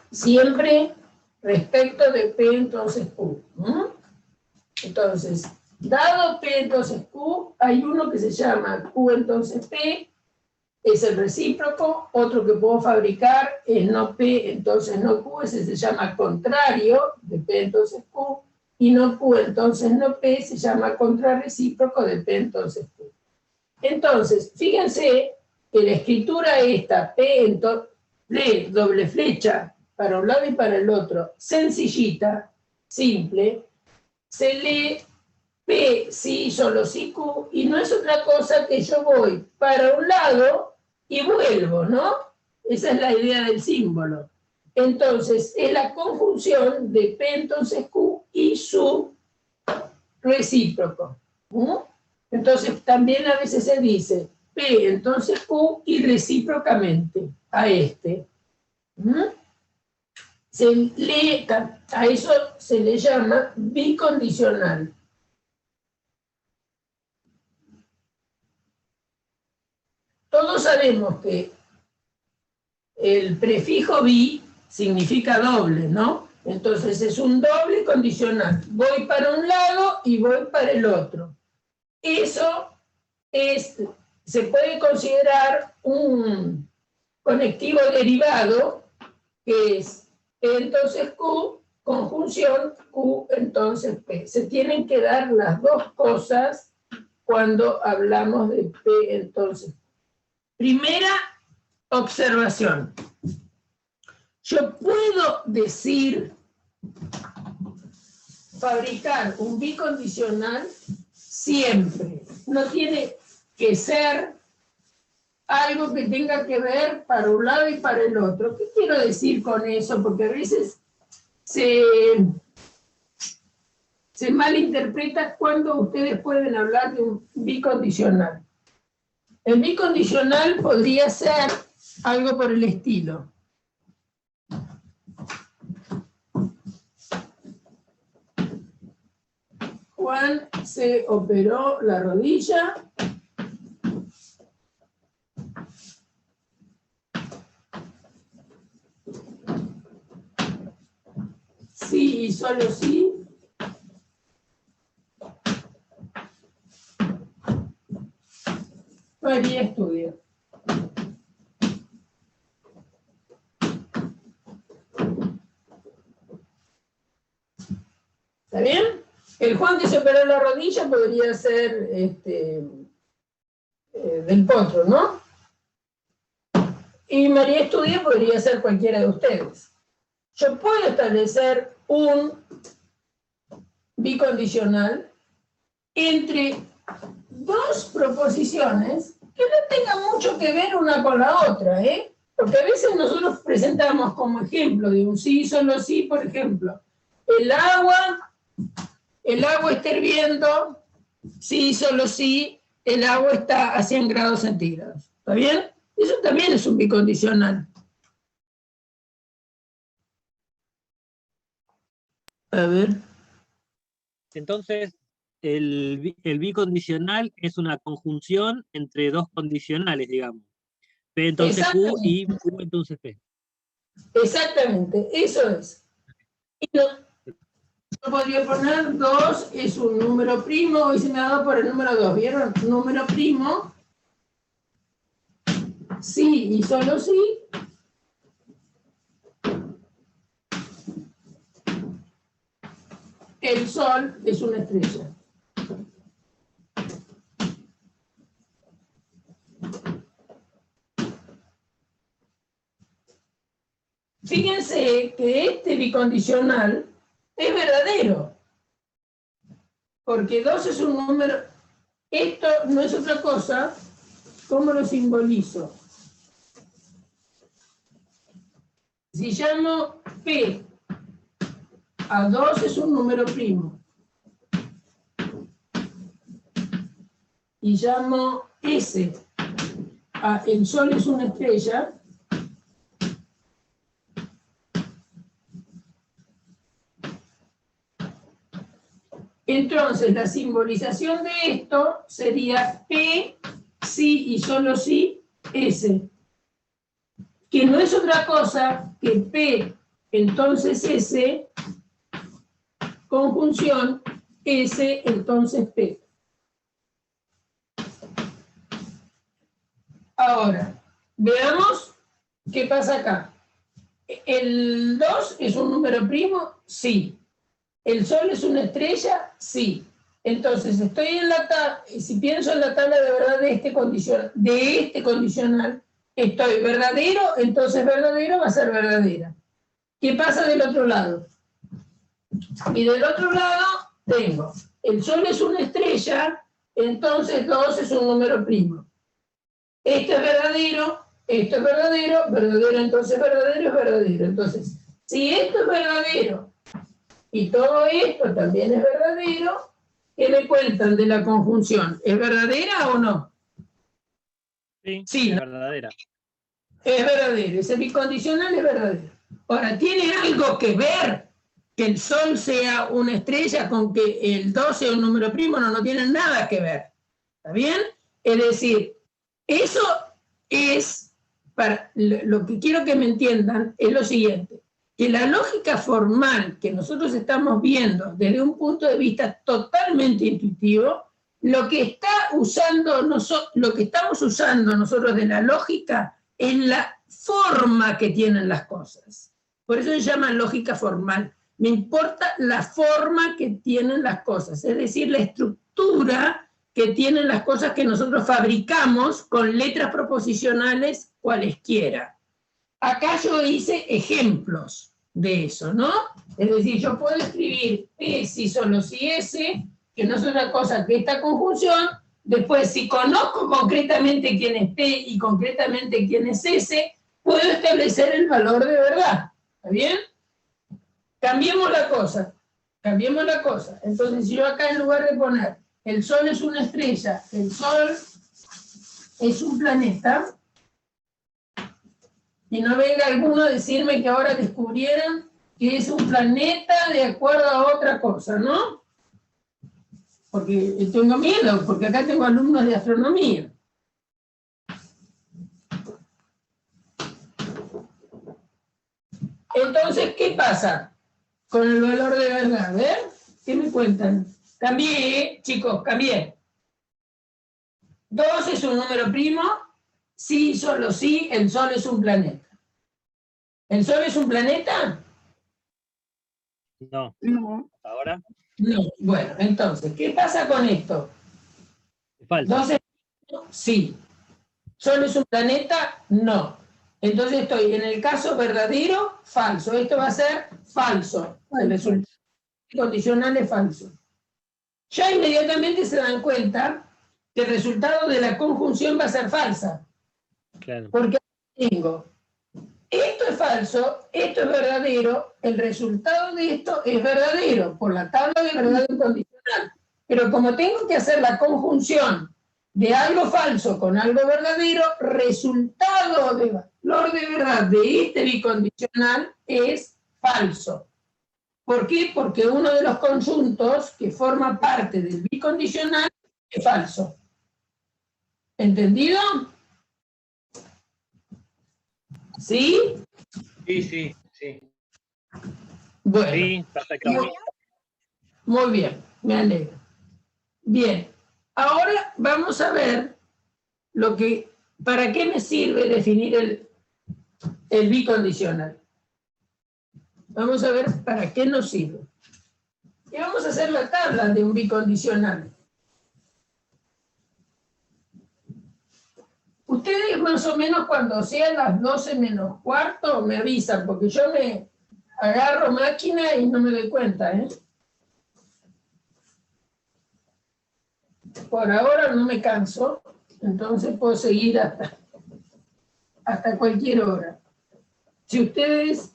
Siempre respecto de P, entonces Q. Entonces, dado P, entonces Q, hay uno que se llama Q, entonces P, es el recíproco, otro que puedo fabricar es no P, entonces no Q, ese se llama contrario de P, entonces Q, y no Q, entonces no P, se llama contrarrecíproco de P, entonces Q. Entonces, fíjense que la escritura esta, P, entonces, de doble flecha, para un lado y para el otro, sencillita, simple, se lee P, sí, solo sí, Q, y no es otra cosa que yo voy para un lado y vuelvo, ¿no? Esa es la idea del símbolo. Entonces, es la conjunción de P, entonces Q, y su recíproco. Entonces, también a veces se dice P, entonces Q, y recíprocamente a este. Se lee, a eso se le llama bicondicional. Todos sabemos que el prefijo bi significa doble, ¿no? Entonces es un doble condicional. Voy para un lado y voy para el otro. Eso se puede considerar un conectivo derivado, que es P, entonces Q, conjunción Q, entonces P. Se tienen que dar las dos cosas cuando hablamos de P, entonces Q. Primera observación. Yo puedo decir, fabricar un bicondicional siempre. No tiene que ser algo que tenga que ver para un lado y para el otro. ¿Qué quiero decir con eso? Porque a veces se malinterpreta cuando ustedes pueden hablar de un bicondicional. El bicondicional podría ser algo por el estilo. Juan se operó la rodilla. Sí y solo sí. María estudia. ¿Está bien? El Juan que se operó la rodilla podría ser del Potro, ¿no? Y María estudia podría ser cualquiera de ustedes. Yo puedo establecer un bicondicional entre dos proposiciones que no tengan mucho que ver una con la otra, ¿eh? Porque a veces nosotros presentamos como ejemplo de un sí, solo sí, por ejemplo, el agua está hirviendo, sí, solo sí, el agua está a 100 grados centígrados. ¿Está bien? Eso también es un bicondicional. A ver. Entonces, el bicondicional es una conjunción entre dos condicionales, digamos. P entonces Q y Q entonces P. Exactamente, eso es. Y yo podría poner 2 es un número primo, hoy se me ha dado por el número 2, ¿vieron? Número primo, sí y solo sí. El Sol es una estrella. Fíjense que este bicondicional es verdadero, porque 2 es un número, esto no es otra cosa, ¿cómo lo simbolizo? Si llamo P a 2 es un número primo, y llamo S a el Sol es una estrella, entonces la simbolización de esto sería P, sí y solo sí, S, que no es otra cosa que P, entonces S, conjunción S, entonces P. Ahora, veamos qué pasa acá. ¿El 2 es un número primo? Sí. ¿El Sol es una estrella? Sí. Entonces, estoy en la tabla, si pienso en la tabla de verdad de este condicional, estoy verdadero, entonces verdadero va a ser verdadera. ¿Qué pasa del otro lado? Y del otro lado tengo, el Sol es una estrella, entonces 2 es un número primo. Esto es verdadero, verdadero, entonces verdadero es verdadero. Entonces, si esto es verdadero y todo esto también es verdadero, ¿qué me cuentan de la conjunción? ¿Es verdadera o no? Sí, es verdadera. Es verdadero, ese bicondicional es verdadero. Ahora, ¿tiene algo que ver que el Sol sea una estrella con que el 2 sea un número primo? No, no tiene nada que ver. ¿Está bien? Es decir, eso es, para lo que quiero que me entiendan, es lo siguiente, que la lógica formal que nosotros estamos viendo desde un punto de vista totalmente intuitivo, lo que estamos usando nosotros de la lógica es la forma que tienen las cosas. Por eso se llama lógica formal. Me importa la forma que tienen las cosas, es decir, la estructura que tienen las cosas que nosotros fabricamos con letras proposicionales cualesquiera. Acá yo hice ejemplos de eso, ¿no? Es decir, yo puedo escribir P si solo si S, que no es otra cosa que esta conjunción. Después, si conozco concretamente quién es P y concretamente quién es S, puedo establecer el valor de verdad. ¿Está bien? Cambiemos la cosa. Entonces, si yo acá en lugar de poner el Sol es una estrella, el Sol es un planeta, y no venga alguno a decirme que ahora descubrieron que es un planeta de acuerdo a otra cosa, ¿no? Porque tengo miedo, porque acá tengo alumnos de astronomía. Entonces, ¿qué pasa con el valor de verdad? A ver, ¿qué me cuentan? Cambié, chicos, cambié. 2 es un número primo, sí, solo sí, el Sol es un planeta. ¿El Sol es un planeta? No. No. ¿Ahora? No. Bueno, entonces, ¿qué pasa con esto? Falso. 2 es sí. ¿Sol es un planeta? No. Entonces estoy en el caso verdadero, falso. Esto va a ser falso. El resultado condicional es falso. Ya inmediatamente se dan cuenta que el resultado de la conjunción va a ser falsa. Claro. Porque tengo, esto es falso, esto es verdadero, el resultado de esto es verdadero, por la tabla de verdad incondicional. Pero como tengo que hacer la conjunción de algo falso con algo verdadero, resultado de valor de verdad de este bicondicional es falso. ¿Por qué? Porque uno de los conjuntos que forma parte del bicondicional es falso. ¿Entendido? ¿Sí? Sí. Bueno. Sí, perfectamente. Muy bien, me alegro. Bien, ahora vamos a ver para qué me sirve definir el bicondicional. Vamos a ver para qué nos sirve. Y vamos a hacer la tabla de un bicondicional. Ustedes más o menos cuando sean las 12 menos cuarto me avisan, porque yo me agarro máquina y no me doy cuenta, ¿eh? Por ahora no me canso, entonces puedo seguir hasta cualquier hora. Si ustedes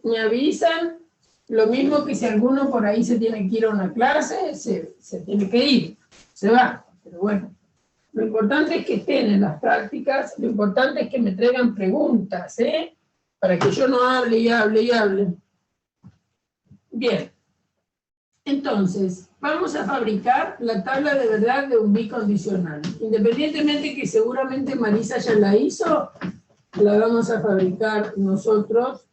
me avisan, lo mismo que si alguno por ahí se tiene que ir a una clase, se tiene que ir, se va, pero bueno. Lo importante es que estén en las prácticas, lo importante es que me traigan preguntas, ¿eh? Para que yo no hable y hable y hable. Bien. Entonces, vamos a fabricar la tabla de verdad de un bicondicional. Independientemente que seguramente Marisa ya la hizo, la vamos a fabricar nosotros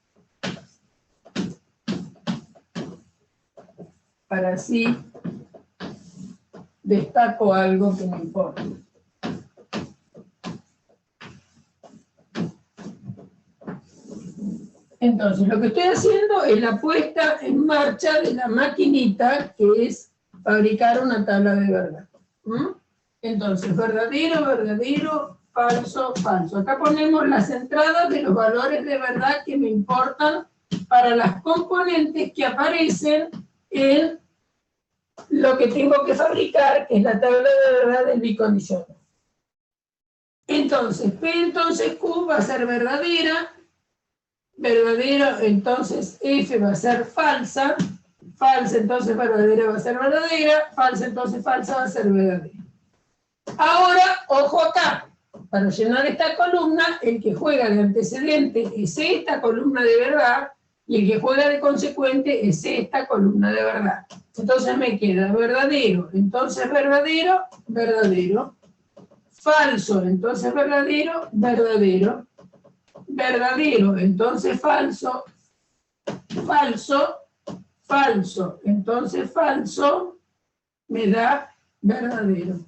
para así destaco algo que me importa. Entonces, lo que estoy haciendo es la puesta en marcha de la maquinita, que es fabricar una tabla de verdad. Entonces, verdadero, verdadero, falso, falso. Acá ponemos las entradas de los valores de verdad que me importan para las componentes que aparecen en lo que tengo que fabricar, que es la tabla de verdad del bicondicional. Entonces, P entonces Q va a ser verdadera, verdadero, entonces F va a ser falsa, falsa, entonces verdadera va a ser verdadera, falsa, entonces falsa va a ser verdadera. Ahora, ojo acá, para llenar esta columna, el que juega de antecedente es esta columna de verdad, y el que juega de consecuente es esta columna de verdad. Entonces me queda verdadero, entonces verdadero, verdadero, falso, entonces verdadero, verdadero, verdadero, entonces falso, falso, falso, entonces falso, me da verdadero.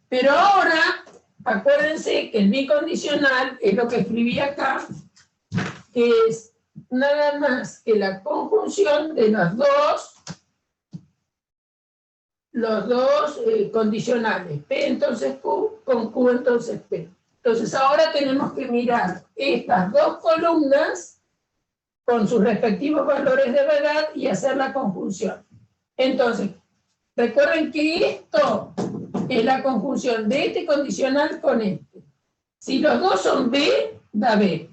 Pero ahora, acuérdense que el bicondicional es lo que escribí acá, que es nada más que la conjunción de los dos condicionales, P entonces Q, con Q entonces P. Entonces ahora tenemos que mirar estas dos columnas con sus respectivos valores de verdad y hacer la conjunción. Entonces, recuerden que esto es la conjunción de este condicional con este. Si los dos son B, da B.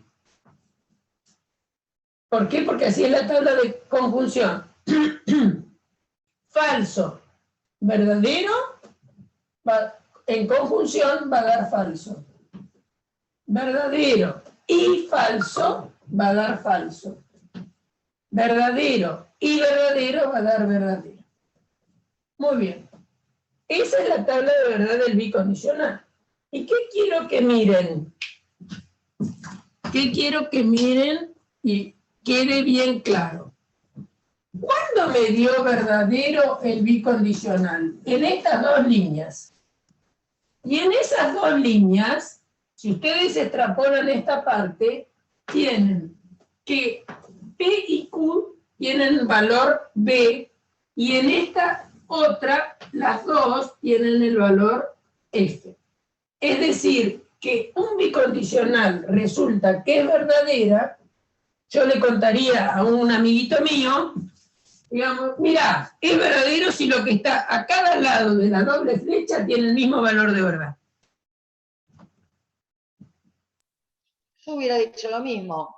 ¿Por qué? Porque así es la tabla de conjunción. Falso, verdadero, en conjunción va a dar falso. Verdadero y falso va a dar falso. Verdadero y verdadero va a dar verdadero. Muy bien. Esa es la tabla de verdad del bicondicional. ¿Y qué quiero que miren? ¿Qué quiero que miren y quede bien claro? ¿Cuándo me dio verdadero el bicondicional? En estas dos líneas. Y en esas dos líneas, si ustedes extrapolan esta parte, tienen que P y Q tienen valor B, y en esta otra, las dos tienen el valor F. Es decir, que un bicondicional resulta que es verdadera. Yo le contaría a un amiguito mío, digamos, mira, es verdadero si lo que está a cada lado de la doble flecha tiene el mismo valor de verdad. Yo hubiera dicho lo mismo.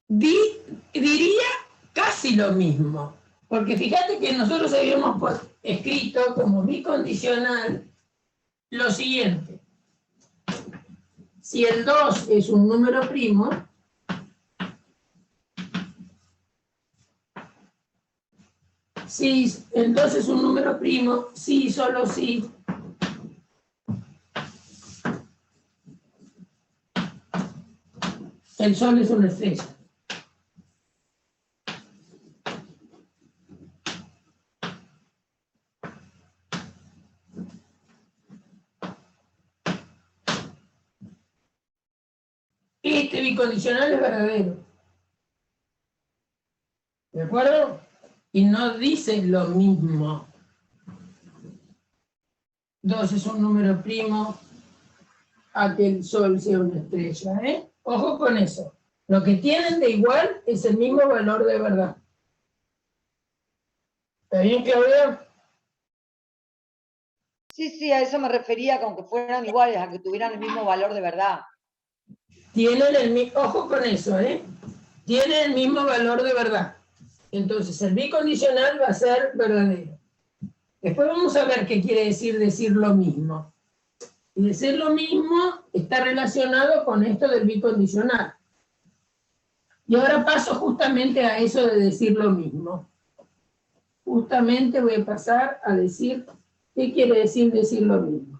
Diría casi lo mismo, porque fíjate que nosotros habíamos escrito como bicondicional lo siguiente. Si el 2 es un número primo, si el 2 es un número primo, sí, solo sí. El Sol es una estrella. Este bicondicional es verdadero. ¿De acuerdo? Y no dice lo mismo. 2 es un número primo a que el Sol sea una estrella, ¿eh? Ojo con eso. Lo que tienen de igual es el mismo valor de verdad. ¿Está bien, Claudia? Sí, a eso me refería, con que fueran iguales, a que tuvieran el mismo valor de verdad. Tienen ojo con eso, ¿eh? Tienen el mismo valor de verdad. Entonces, el bicondicional va a ser verdadero. Después vamos a ver qué quiere decir lo mismo. Y decir lo mismo está relacionado con esto del bicondicional. Y ahora paso justamente a eso de decir lo mismo. Justamente voy a pasar a decir qué quiere decir lo mismo.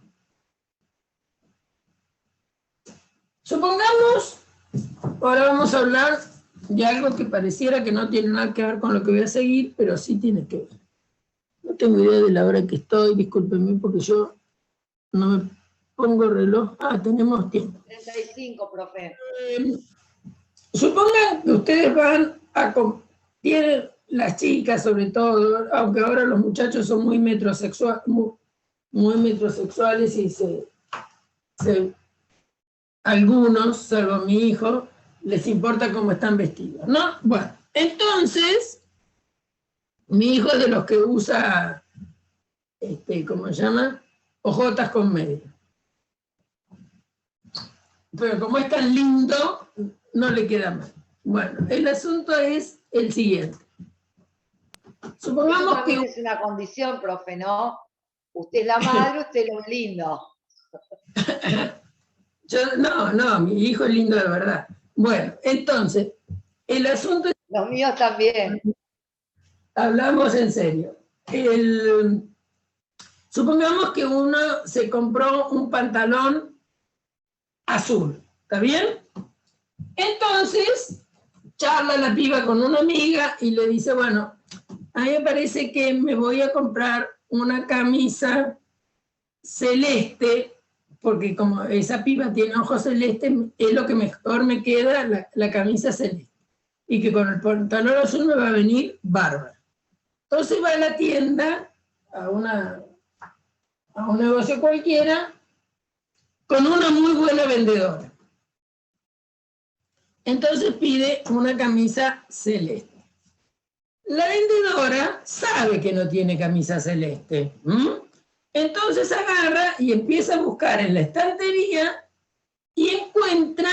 Supongamos, ahora vamos a hablar de algo que pareciera que no tiene nada que ver con lo que voy a seguir, pero sí tiene que ver. No tengo idea de la hora que estoy, discúlpenme porque yo no me pongo reloj. Tenemos tiempo. 35, profe. Supongan que ustedes van a... Tienen las chicas sobre todo, aunque ahora los muchachos son muy metrosexuales y algunos, salvo mi hijo, les importa cómo están vestidos, ¿no? Bueno, entonces, mi hijo es de los que usa, ¿cómo se llama? Ojotas con medio. Pero como es tan lindo, no le queda mal. Bueno, el asunto es el siguiente. Supongamos eso que... es una condición, profe, ¿no? Usted es la madre, usted es un lindo. No, mi hijo es lindo de verdad. Bueno, entonces, el asunto es... Los míos también. Hablamos en serio. Supongamos que uno se compró un pantalón azul, ¿está bien? Entonces, charla la piba con una amiga y le dice, bueno, a mí me parece que me voy a comprar una camisa celeste, porque como esa piba tiene ojos celestes, es lo que mejor me queda, la camisa celeste. Y que con el pantalón azul me va a venir bárbaro. Entonces va a la tienda, a un negocio cualquiera, con una muy buena vendedora. Entonces pide una camisa celeste. La vendedora sabe que no tiene camisa celeste. Entonces agarra y empieza a buscar en la estantería y encuentra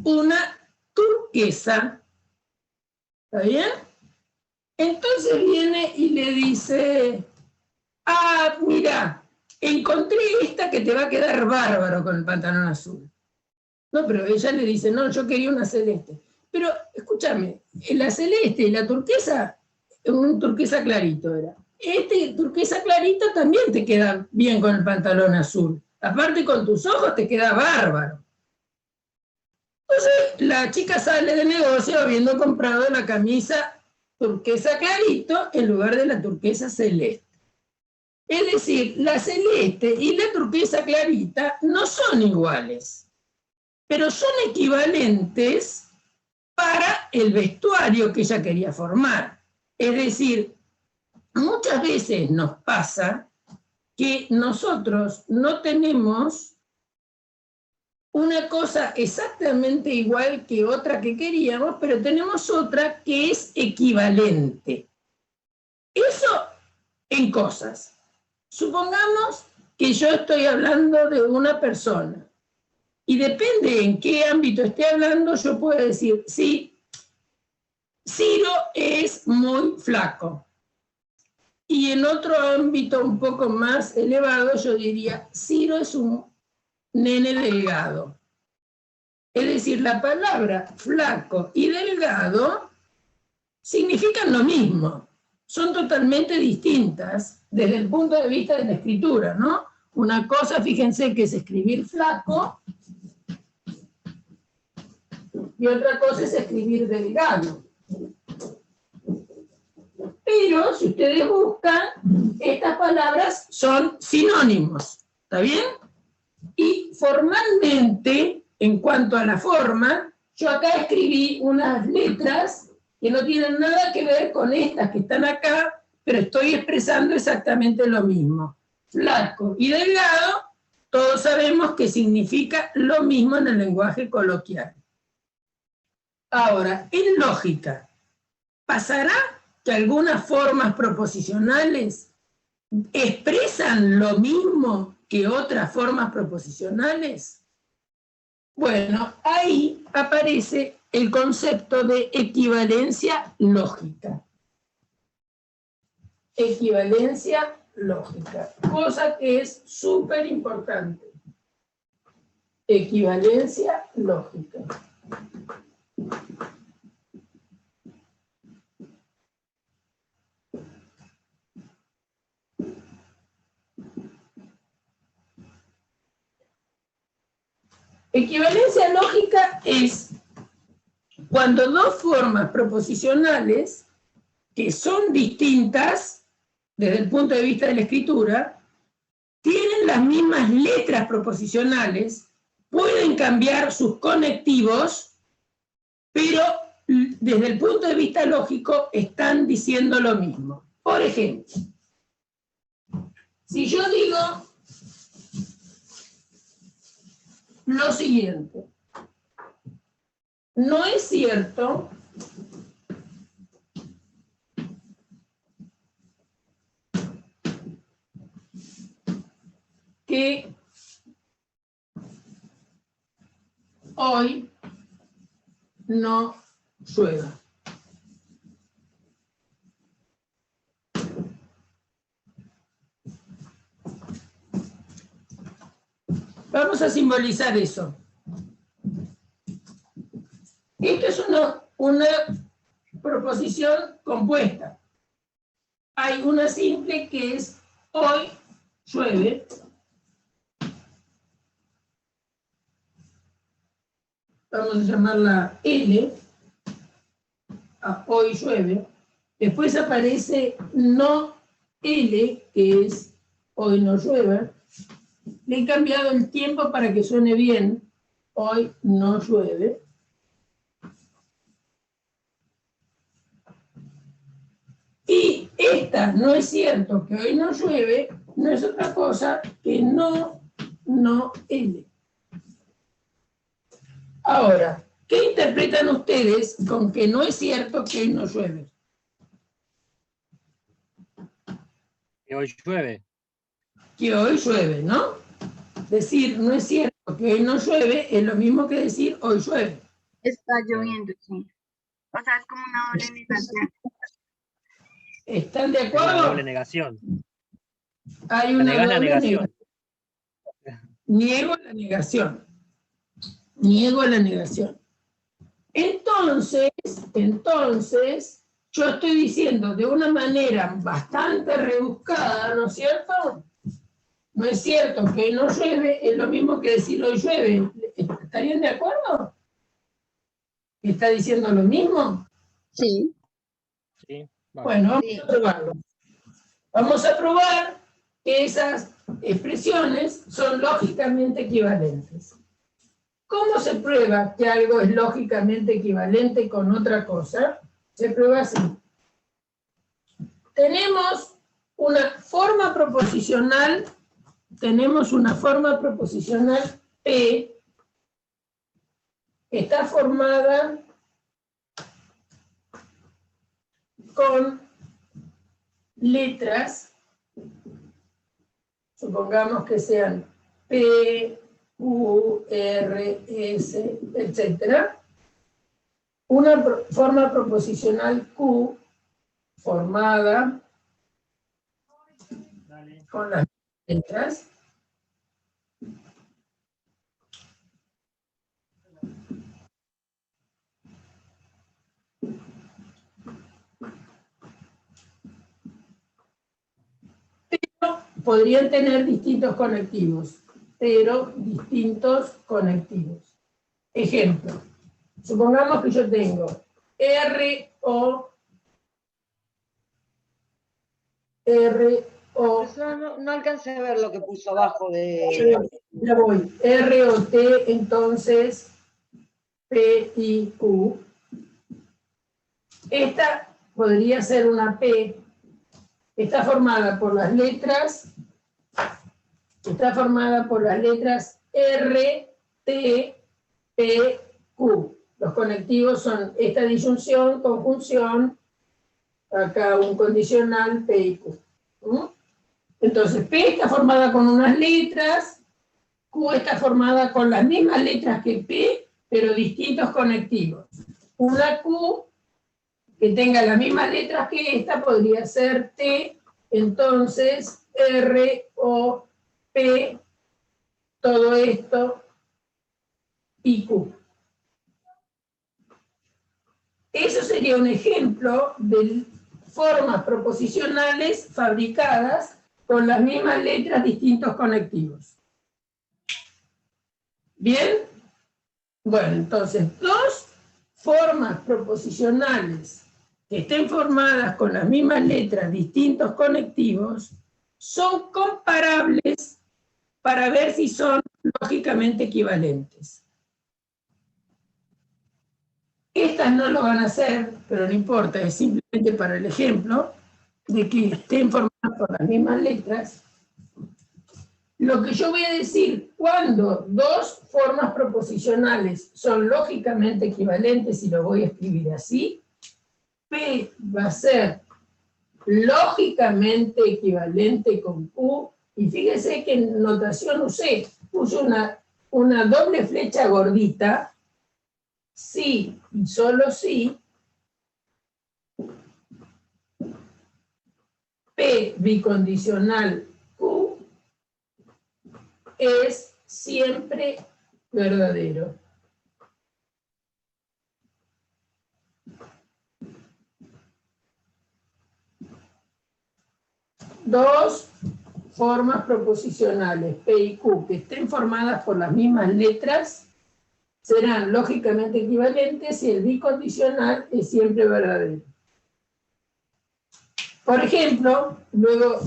una turquesa. ¿Está bien? Entonces viene y le dice, ah, mira, encontré esta que te va a quedar bárbaro con el pantalón azul. No, pero ella le dice, no, yo quería una celeste. Pero, escúchame, la celeste y la turquesa, un turquesa clarito era. Este turquesa clarito también te queda bien con el pantalón azul. Aparte con tus ojos te queda bárbaro. Entonces la chica sale del negocio habiendo comprado la camisa turquesa clarito en lugar de la turquesa celeste. Es decir, la celeste y la turquesa clarita no son iguales, pero son equivalentes para el vestuario que ella quería formar. Es decir, muchas veces nos pasa que nosotros no tenemos una cosa exactamente igual que otra que queríamos, pero tenemos otra que es equivalente. Eso en cosas. Supongamos que yo estoy hablando de una persona, y depende en qué ámbito esté hablando, yo puedo decir, sí, Ciro es muy flaco. Y en otro ámbito un poco más elevado, yo diría, Ciro es un nene delgado. Es decir, la palabra flaco y delgado significan lo mismo. Son totalmente distintas desde el punto de vista de la escritura, ¿no? Una cosa, fíjense, que es escribir flaco, y otra cosa es escribir delgado. Pero, si ustedes buscan, estas palabras son sinónimos, ¿está bien? Y formalmente, en cuanto a la forma, yo acá escribí unas letras que no tienen nada que ver con estas que están acá, pero estoy expresando exactamente lo mismo. Flaco y delgado, todos sabemos que significa lo mismo en el lenguaje coloquial. Ahora, en lógica, ¿pasará que algunas formas proposicionales expresan lo mismo que otras formas proposicionales? Bueno, ahí aparece el concepto de equivalencia lógica. Equivalencia lógica, cosa que es súper importante. Equivalencia lógica. Equivalencia lógica es cuando dos formas proposicionales que son distintas desde el punto de vista de la escritura tienen las mismas letras proposicionales, pueden cambiar sus conectivos, pero desde el punto de vista lógico están diciendo lo mismo. Por ejemplo, si yo digo lo siguiente, no es cierto que hoy no llueva. Vamos a simbolizar eso. Esto es una proposición compuesta. Hay una simple que es hoy llueve. Vamos a llamarla L. Hoy llueve. Después aparece no L, que es hoy no llueve. Le he cambiado el tiempo para que suene bien. Hoy no llueve. Y esta, no es cierto que hoy no llueve, no es otra cosa que no L. Ahora, ¿qué interpretan ustedes con que no es cierto que hoy no llueve? Que hoy llueve. Que hoy llueve, ¿no? Decir no es cierto que hoy no llueve es lo mismo que decir hoy llueve. Está lloviendo, sí. O sea, es como una doble negación. ¿Están de Una acuerdo? doble negación. Hay una Negás la doble negación. Niego la negación. Niego la negación. Entonces, yo estoy diciendo de una manera bastante rebuscada, ¿no es cierto? No es cierto que no llueve, es lo mismo que decir hoy llueve. ¿Estarían de acuerdo? ¿Está diciendo lo mismo? Sí. Sí, vale. Bueno, vamos a probarlo. Vamos a probar que esas expresiones son lógicamente equivalentes. ¿Cómo se prueba que algo es lógicamente equivalente con otra cosa? Se prueba así. Tenemos una forma proposicional P que está formada con letras, supongamos que sean P, Q, R, S, etc. Una forma proposicional Q formada con las letras. Pero podrían tener distintos conectivos. Ejemplo, supongamos que yo tengo Profesora, no alcancé a ver lo que puso abajo de... ya voy, R o T, entonces P y Q. Esta podría ser una P, está formada por las letras R, T, P, Q. Los conectivos son esta disyunción, conjunción, acá un condicional, P y Q. Entonces, P está formada con unas letras, Q está formada con las mismas letras que P, pero distintos conectivos. Una Q que tenga las mismas letras que esta podría ser T, entonces R, O, P, todo esto, y Q. Eso sería un ejemplo de formas proposicionales fabricadas con las mismas letras, distintos conectivos. ¿Bien? Bueno, entonces, dos formas proposicionales que estén formadas con las mismas letras, distintos conectivos, son comparables para ver si son lógicamente equivalentes. Estas no lo van a hacer, pero no importa, es simplemente para el ejemplo de que estén formadas por las mismas letras. Lo que yo voy a decir, cuando dos formas proposicionales son lógicamente equivalentes, y lo voy a escribir así, P va a ser lógicamente equivalente con Q, y fíjese que en notación puse una doble flecha gordita, sí y solo sí, P bicondicional Q es siempre verdadero. Dos formas proposicionales, P y Q, que estén formadas por las mismas letras, serán lógicamente equivalentes y el bicondicional es siempre verdadero. Por ejemplo, luego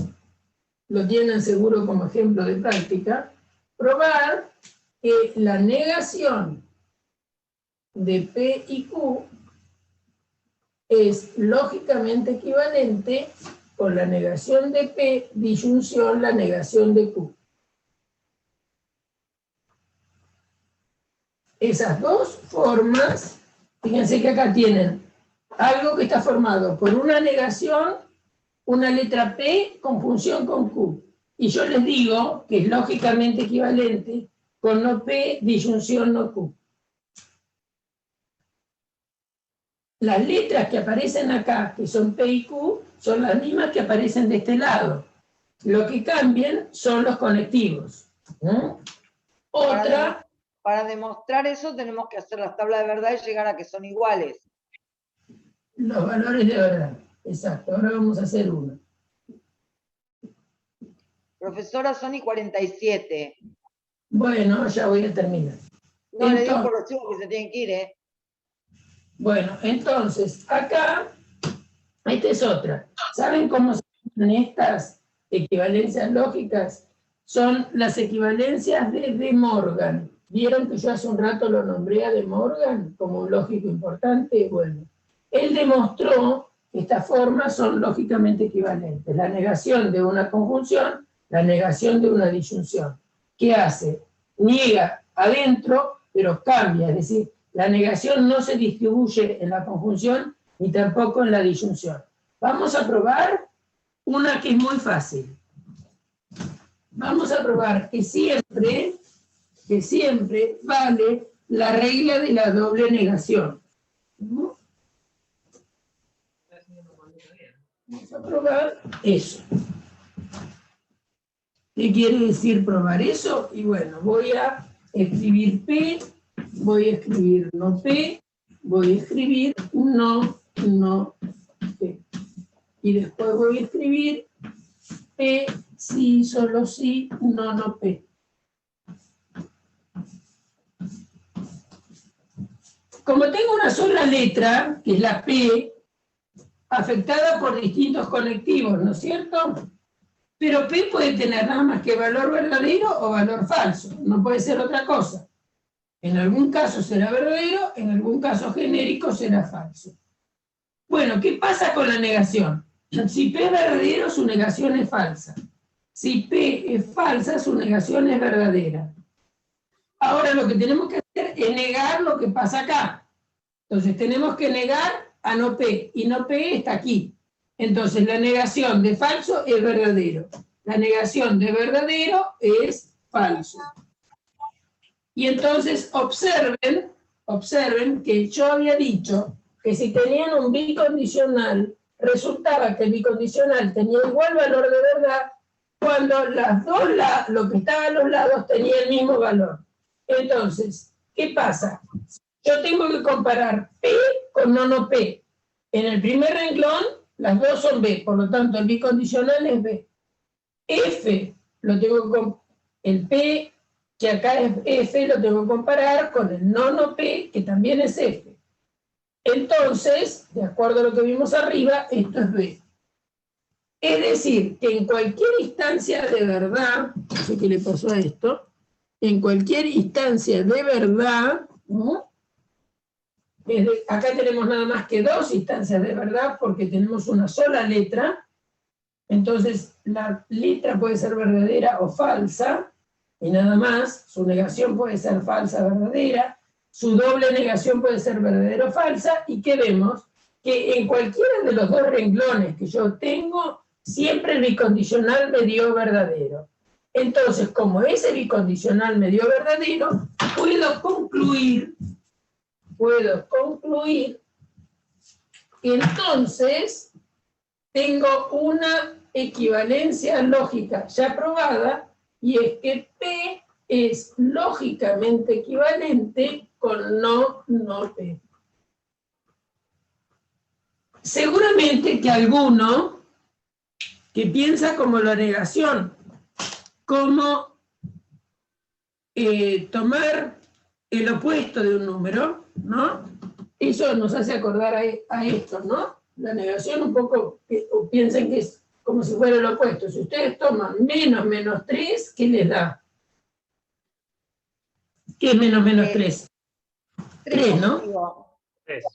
lo tienen seguro como ejemplo de práctica, probar que la negación de P y Q es lógicamente equivalente con la negación de P, disyunción, la negación de Q. Esas dos formas, fíjense que acá tienen algo que está formado por una negación, una letra P, conjunción con Q. Y yo les digo que es lógicamente equivalente con no P, disyunción, no Q. las letras que aparecen acá, que son P y Q, son las mismas que aparecen de este lado. Lo que cambian son los conectivos. Otra... Para demostrar eso tenemos que hacer las tablas de verdad y llegar a que son iguales. Los valores de verdad, exacto. Ahora vamos a hacer uno. Profesora Sony 47. Bueno, ya voy a terminar. No, le digo por los chicos que se tienen que ir, ¿eh? Bueno, entonces, acá, esta es otra. ¿Saben cómo se llaman estas equivalencias lógicas? Son las equivalencias de De Morgan. ¿Vieron que yo hace un rato lo nombré a De Morgan como un lógico importante? Bueno, él demostró que estas formas son lógicamente equivalentes. La negación de una conjunción, la negación de una disyunción. ¿Qué hace? Niega adentro, pero cambia. Es decir, la negación no se distribuye en la conjunción ni tampoco en la disyunción. Vamos a probar una que es muy fácil. Vamos a probar que siempre vale la regla de la doble negación. Vamos a probar eso. ¿Qué quiere decir probar eso? Y bueno, voy a escribir P, voy a escribir no P, voy a escribir no P. Y después voy a escribir P, sí, solo sí, no P. Como tengo una sola letra, que es la P, afectada por distintos conectivos, ¿no es cierto? Pero P puede tener nada más que valor verdadero o valor falso, no puede ser otra cosa. En algún caso será verdadero, en algún caso genérico será falso. Bueno, ¿qué pasa con la negación? Si P es verdadero, su negación es falsa. Si P es falsa, su negación es verdadera. Ahora lo que tenemos que hacer es negar lo que pasa acá. Entonces tenemos que negar a no P, y no P está aquí. Entonces la negación de falso es verdadero. La negación de verdadero es falso. Y entonces observen que yo había dicho que si tenían un bicondicional, resultaba que el bicondicional tenía igual valor de verdad cuando las dos, lo que estaba a los lados tenía el mismo valor. Entonces, ¿qué pasa? Yo tengo que comparar P con no P. En el primer renglón, las dos son B, por lo tanto el bicondicional es B. F, lo tengo que el P, que acá es F, lo tengo que comparar con el no P, que también es F. Entonces, de acuerdo a lo que vimos arriba, esto es B. Es decir, que en cualquier instancia de verdad, no sé qué le pasó a esto, en cualquier instancia de verdad, ¿no? Acá tenemos nada más que dos instancias de verdad porque tenemos una sola letra, entonces la letra puede ser verdadera o falsa, y nada más, su negación puede ser falsa o verdadera, su doble negación puede ser verdadera o falsa, y ¿qué vemos? Que en cualquiera de los dos renglones que yo tengo, siempre el bicondicional me dio verdadero. Entonces, como ese bicondicional me dio verdadero, puedo concluir que entonces tengo una equivalencia lógica ya probada, y es que P es lógicamente equivalente con no P. Seguramente que alguno que piensa como la negación, como tomar el opuesto de un número, ¿no? Eso nos hace acordar a esto, ¿no? La negación un poco, piensen que es como si fuera el opuesto. Si ustedes toman menos 3, ¿qué les da? ¿Qué es menos 3? 3, ¿no? 3.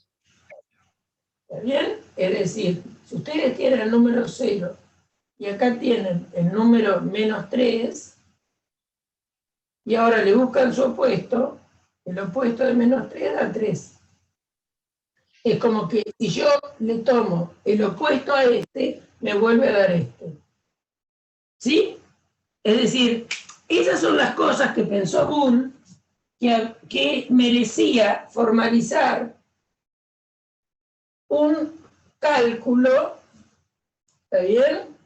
¿Está bien? Es decir, si ustedes tienen el número 0 y acá tienen el número menos 3, y ahora le buscan su opuesto, el opuesto de menos 3 da 3. Es como que si yo le tomo el opuesto a este, me vuelve a dar este. ¿Sí? Es decir, esas son las cosas que pensó Boole que merecía formalizar un cálculo, ¿está bien?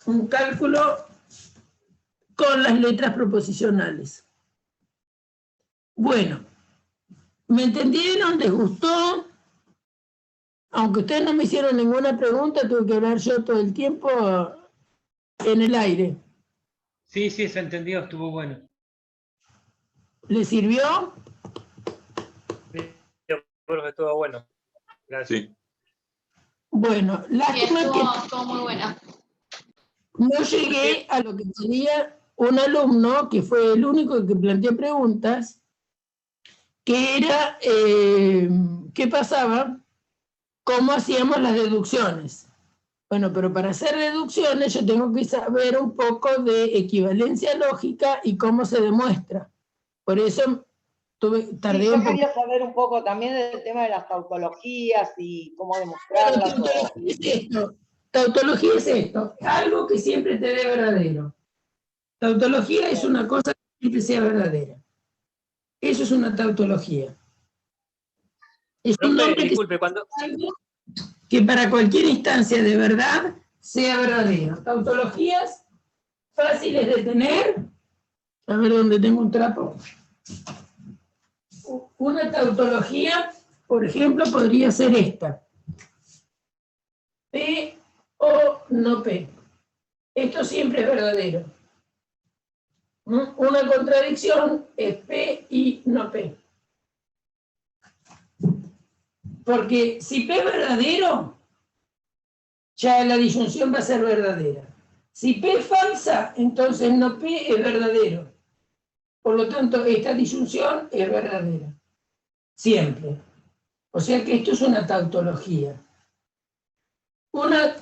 Un cálculo con las letras proposicionales. Bueno, ¿me entendieron? ¿Les gustó? Aunque ustedes no me hicieron ninguna pregunta, tuve que hablar yo todo el tiempo en el aire. Sí, se entendió, estuvo bueno. ¿Les sirvió? Creo que estuvo bueno. Gracias. Sí. Bueno, lástima que Estuvo muy buena. no llegué a lo que tenía un alumno, que fue el único que planteó preguntas, que era, ¿qué pasaba? ¿Cómo hacíamos las deducciones? Bueno, pero para hacer deducciones yo tengo que saber un poco de equivalencia lógica y cómo se demuestra. Por eso tardé yo un poco. quería saber un poco también del tema de las tautologías y cómo demostrarlas. Tautología es esto. Tautología es esto. Algo que siempre te dé verdadero. Tautología es una cosa que siempre sea verdadera. Eso es una tautología. Es un nombre disculpe, cuando... que para cualquier instancia de verdad sea verdadero. Tautologías fáciles de tener. A ver dónde tengo un trapo. Una tautología, por ejemplo, podría ser esta. P o no P. Esto siempre es verdadero. Una contradicción es P y no P. Porque si P es verdadero, ya la disyunción va a ser verdadera. Si P es falsa, entonces no P es verdadero. Por lo tanto, esta disyunción es verdadera. Siempre. O sea que esto es una tautología. Una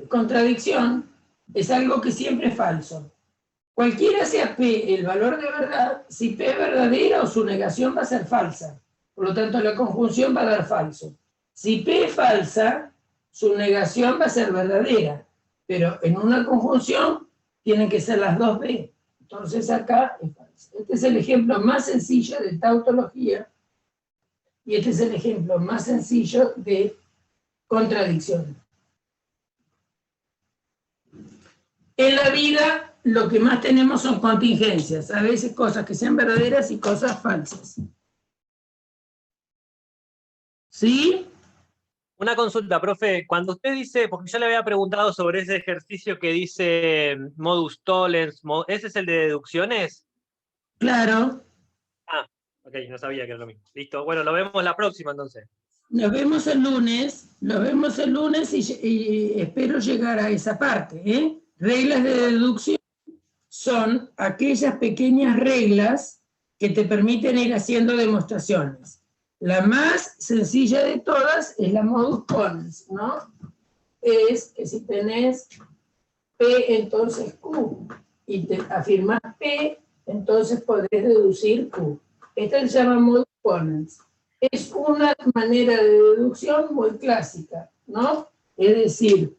contradicción es algo que siempre es falso. Cualquiera sea P el valor de verdad, si P es verdadera o su negación va a ser falsa. Por lo tanto, la conjunción va a dar falso. Si P es falsa, su negación va a ser verdadera. Pero en una conjunción tienen que ser las dos B. Entonces acá es falsa. Este es el ejemplo más sencillo de tautología y este es el ejemplo más sencillo de contradicción. En la vida lo que más tenemos son contingencias, a veces cosas que sean verdaderas y cosas falsas. ¿Sí? Una consulta, profe. Cuando usted dice, porque yo le había preguntado sobre ese ejercicio que dice modus tollens, ¿ese es el de deducciones? Claro. Ah, ok, no sabía que era lo mismo. Listo, bueno, lo vemos la próxima entonces. Nos vemos el lunes y espero llegar a esa parte, ¿eh? Reglas de deducción son aquellas pequeñas reglas que te permiten ir haciendo demostraciones. La más sencilla de todas es la modus ponens, ¿no? Es que si tenés P, entonces Q, y te afirmás P, entonces podés deducir Q. Esta se llama modus ponens. Es una manera de deducción muy clásica, ¿no? Es decir,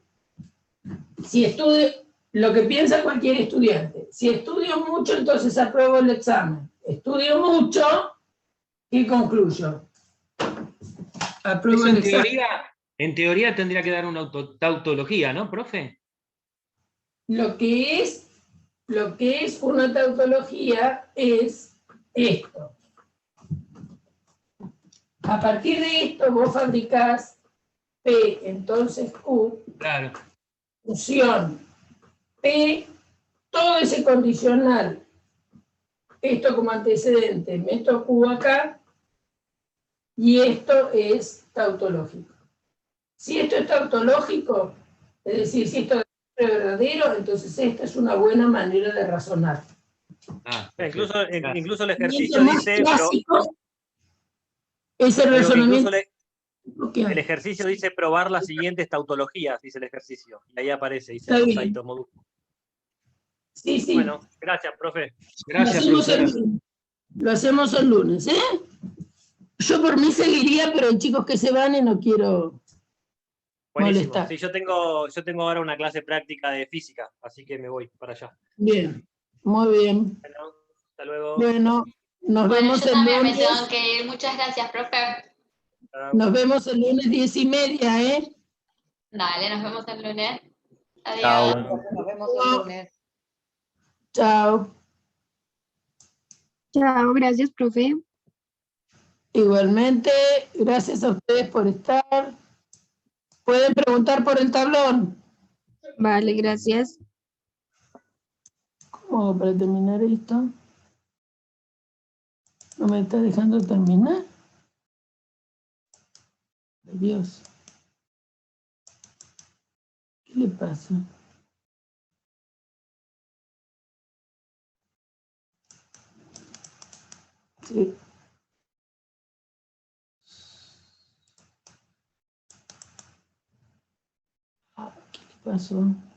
si estudio, lo que piensa cualquier estudiante, si estudio mucho, entonces apruebo el examen. Estudio mucho y concluyo. Apruebo el examen. En teoría tendría que dar una tautología, ¿no, profe? Lo que es una tautología es esto. A partir de esto vos fabricás P, entonces Q, Claro. función P, todo ese condicional, esto como antecedente, meto Q acá, y esto es tautológico. Si esto es tautológico, es decir, si esto es verdadero, entonces esta es una buena manera de razonar. Incluso el ejercicio dice... Ese razonamiento... El ejercicio dice probar las siguientes tautologías, dice el ejercicio. Y ahí aparece, dice modus. Sí, sí. Bueno, gracias, profe. Gracias, profesora. Lo hacemos el lunes, ¿eh? Yo por mí seguiría, pero hay chicos que se van y no quiero molestar. Sí, yo tengo ahora una clase práctica de física, así que me voy para allá. Bien, muy bien. Bueno, hasta luego. Bueno, nos vemos yo el también lunes. me tengo que ir. Muchas gracias, profe. Nos vemos el lunes 10:30, ¿eh? Dale, nos vemos el lunes. Adiós. Chao. Nos vemos el lunes. Chao. Chao, gracias, profe. Igualmente, gracias a ustedes por estar. Pueden preguntar por el tablón. Vale, gracias. ¿Cómo hago para terminar esto? ¿No me está dejando terminar? Dios. ¿Qué le pasa? Sí. ¿Qué le pasó?